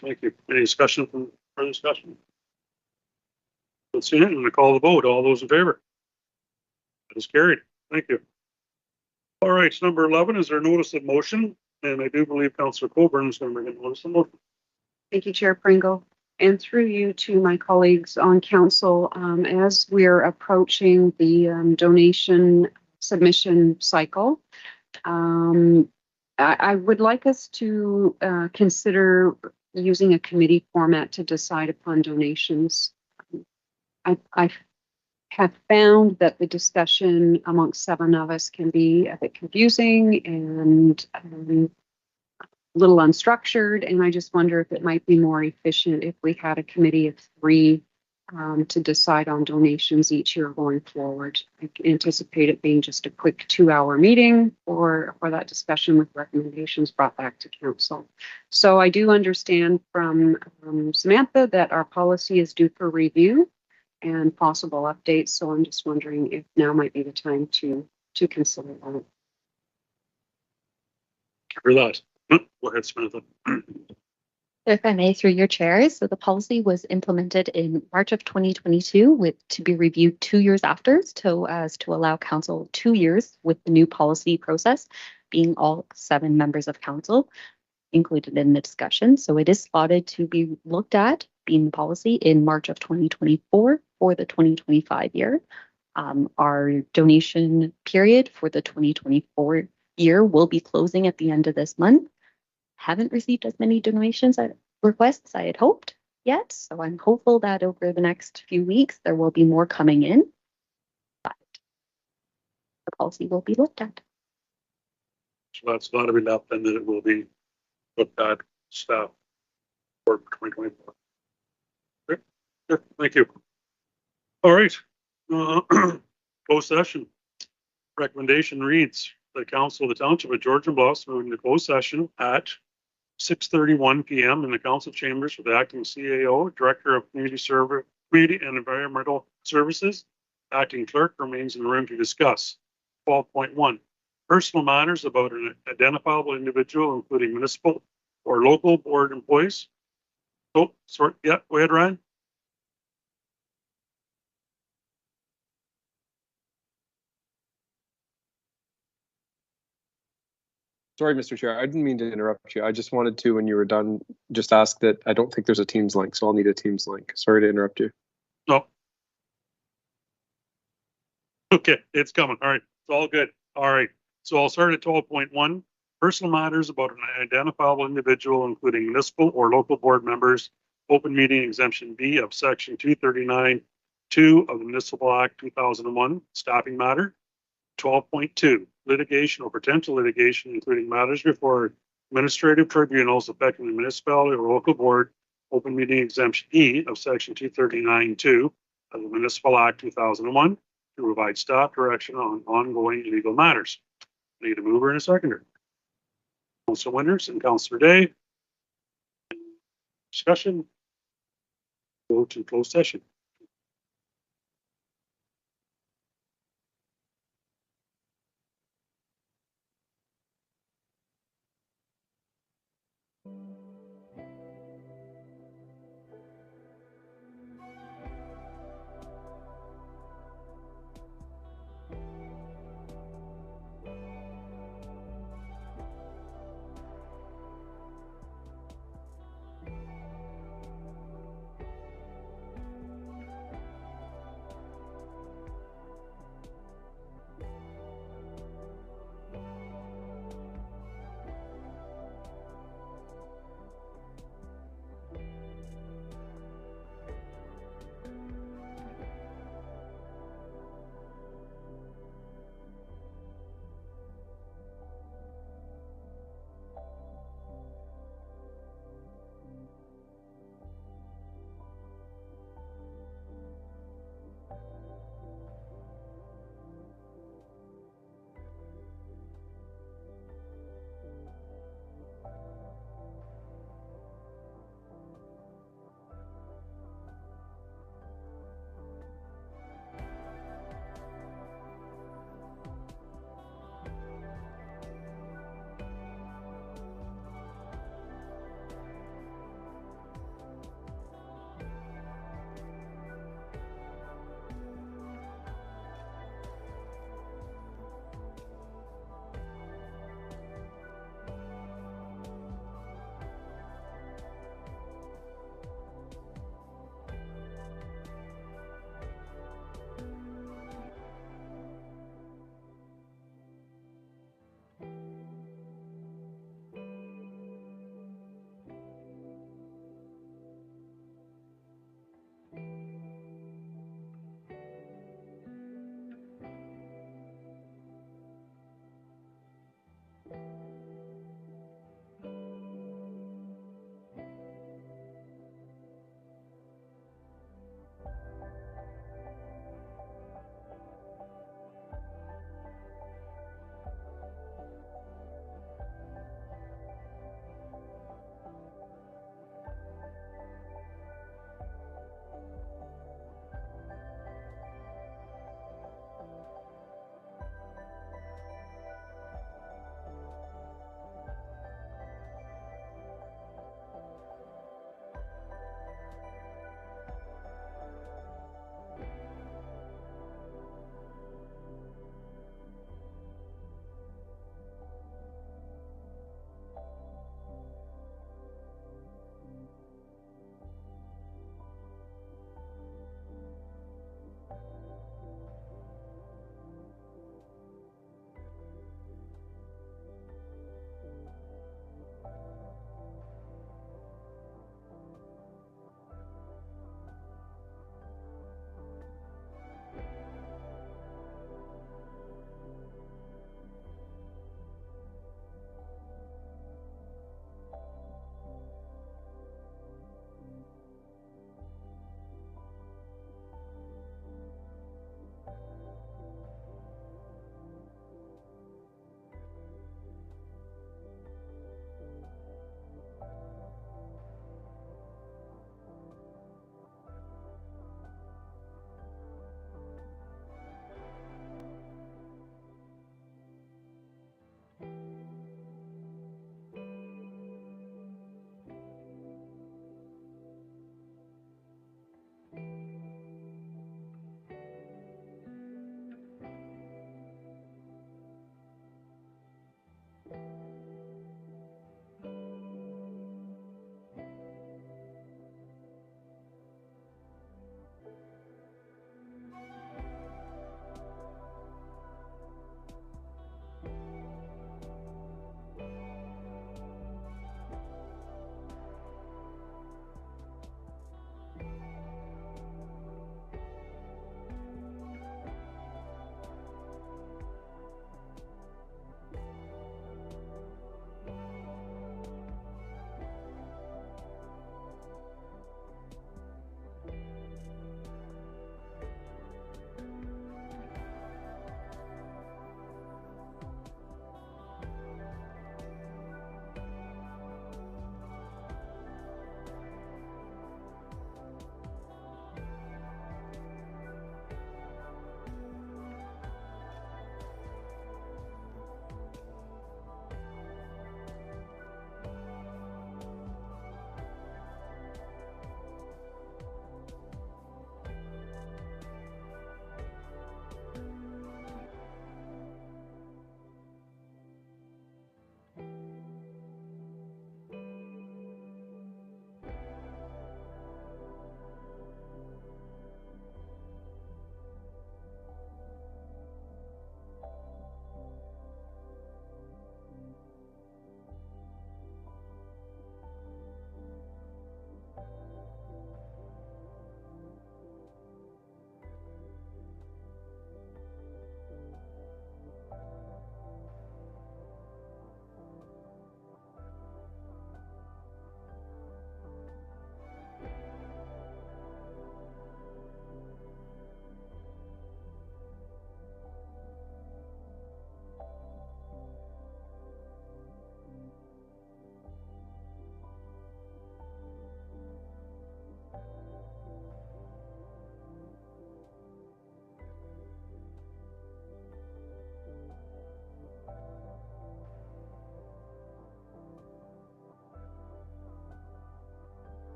Thank you. Any discussion from further discussion? Let's see it. I'm going to call the vote. All those in favor? That is carried. Thank you. All right, so number 11 is our notice of motion and I do believe Councillor Coburn is going to bring in notice of motion.
Thank you, Chair Pringle. And through you to my colleagues on council, as we're approaching the donation submission cycle, I would like us to consider using a committee format to decide upon donations. I have found that the discussion amongst 7 of us can be a bit confusing and a little unstructured, and I just wonder if it might be more efficient if we had a committee of 3 to decide on donations each year going forward. I anticipate it being just a quick 2-hour meeting for that discussion with recommendations brought back to council. So I do understand from Samantha that our policy is due for review and possible updates. So I'm just wondering if now might be the time to consider that.
For that. Go ahead, Samantha.
If I may, through your chairs, so the policy was implemented in March of 2022 with to be reviewed 2 years after, so as to allow council 2 years with the new policy process, being all 7 members of council included in the discussion. So it is slotted to be looked at, being the policy, in March of 2024 for the 2025 year. Our donation period for the 2024 year will be closing at the end of this month. Haven't received as many donations requests I had hoped yet, so I'm hopeful that over the next few weeks there will be more coming in, but the policy will be looked at.
So that's not to be left, and that it will be looked at staff for 2024. Okay. Yeah, thank you. All right. Closed session. Recommendation reads: the Council of the Township of Georgian Bluffs moving to closed session at 6:31 p.m. in the council chambers with the acting CAO, Director of Community and Environmental Services. Acting clerk remains in the room to discuss. 12.1. Personal matters about an identifiable individual, including municipal or local board employees. Oh, sorry. Yeah, go ahead, Ryan.
Sorry, Mr. Chair, I didn't mean to interrupt you. I just wanted to, when you were done, just ask that I don't think there's a Teams link, so I'll need a Teams link. Sorry to interrupt you.
No. Okay, it's coming. All right, it's all good. All right, so I'll start at 12.1. Personal matters about an identifiable individual, including municipal or local board members. Open meeting exemption B of section 239(2) of the Municipal Act 2001. Staffing matter. 12.2. Litigation or potential litigation, including matters before administrative tribunals affecting the municipality or local board. Open meeting exemption E of section 239(2) of the Municipal Act 2001 to provide staff direction on ongoing legal matters. Need a mover and a seconder. Councilor Winters and Councilor Day. Discussion. Go to closed session.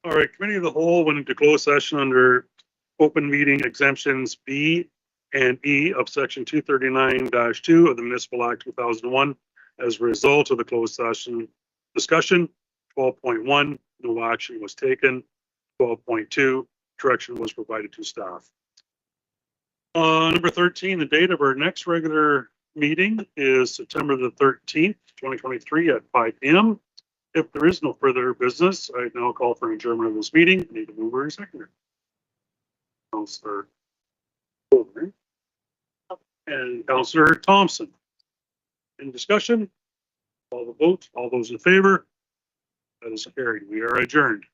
All right, committee of the whole went into closed session under open meeting exemptions B and E of section 239-2 of the Municipal Act 2001 as a result of the closed session discussion. 12.1, no action was taken. 12.2, direction was provided to staff. Number 13, the date of our next regular meeting is September the 13th, 2023 at 5 p.m. If there is no further business, I now call for adjournment of this meeting. I need a mover and seconder. Councillor Holder and Councillor Thompson. In discussion, all the vote, all those in favor, that is carried. We are adjourned.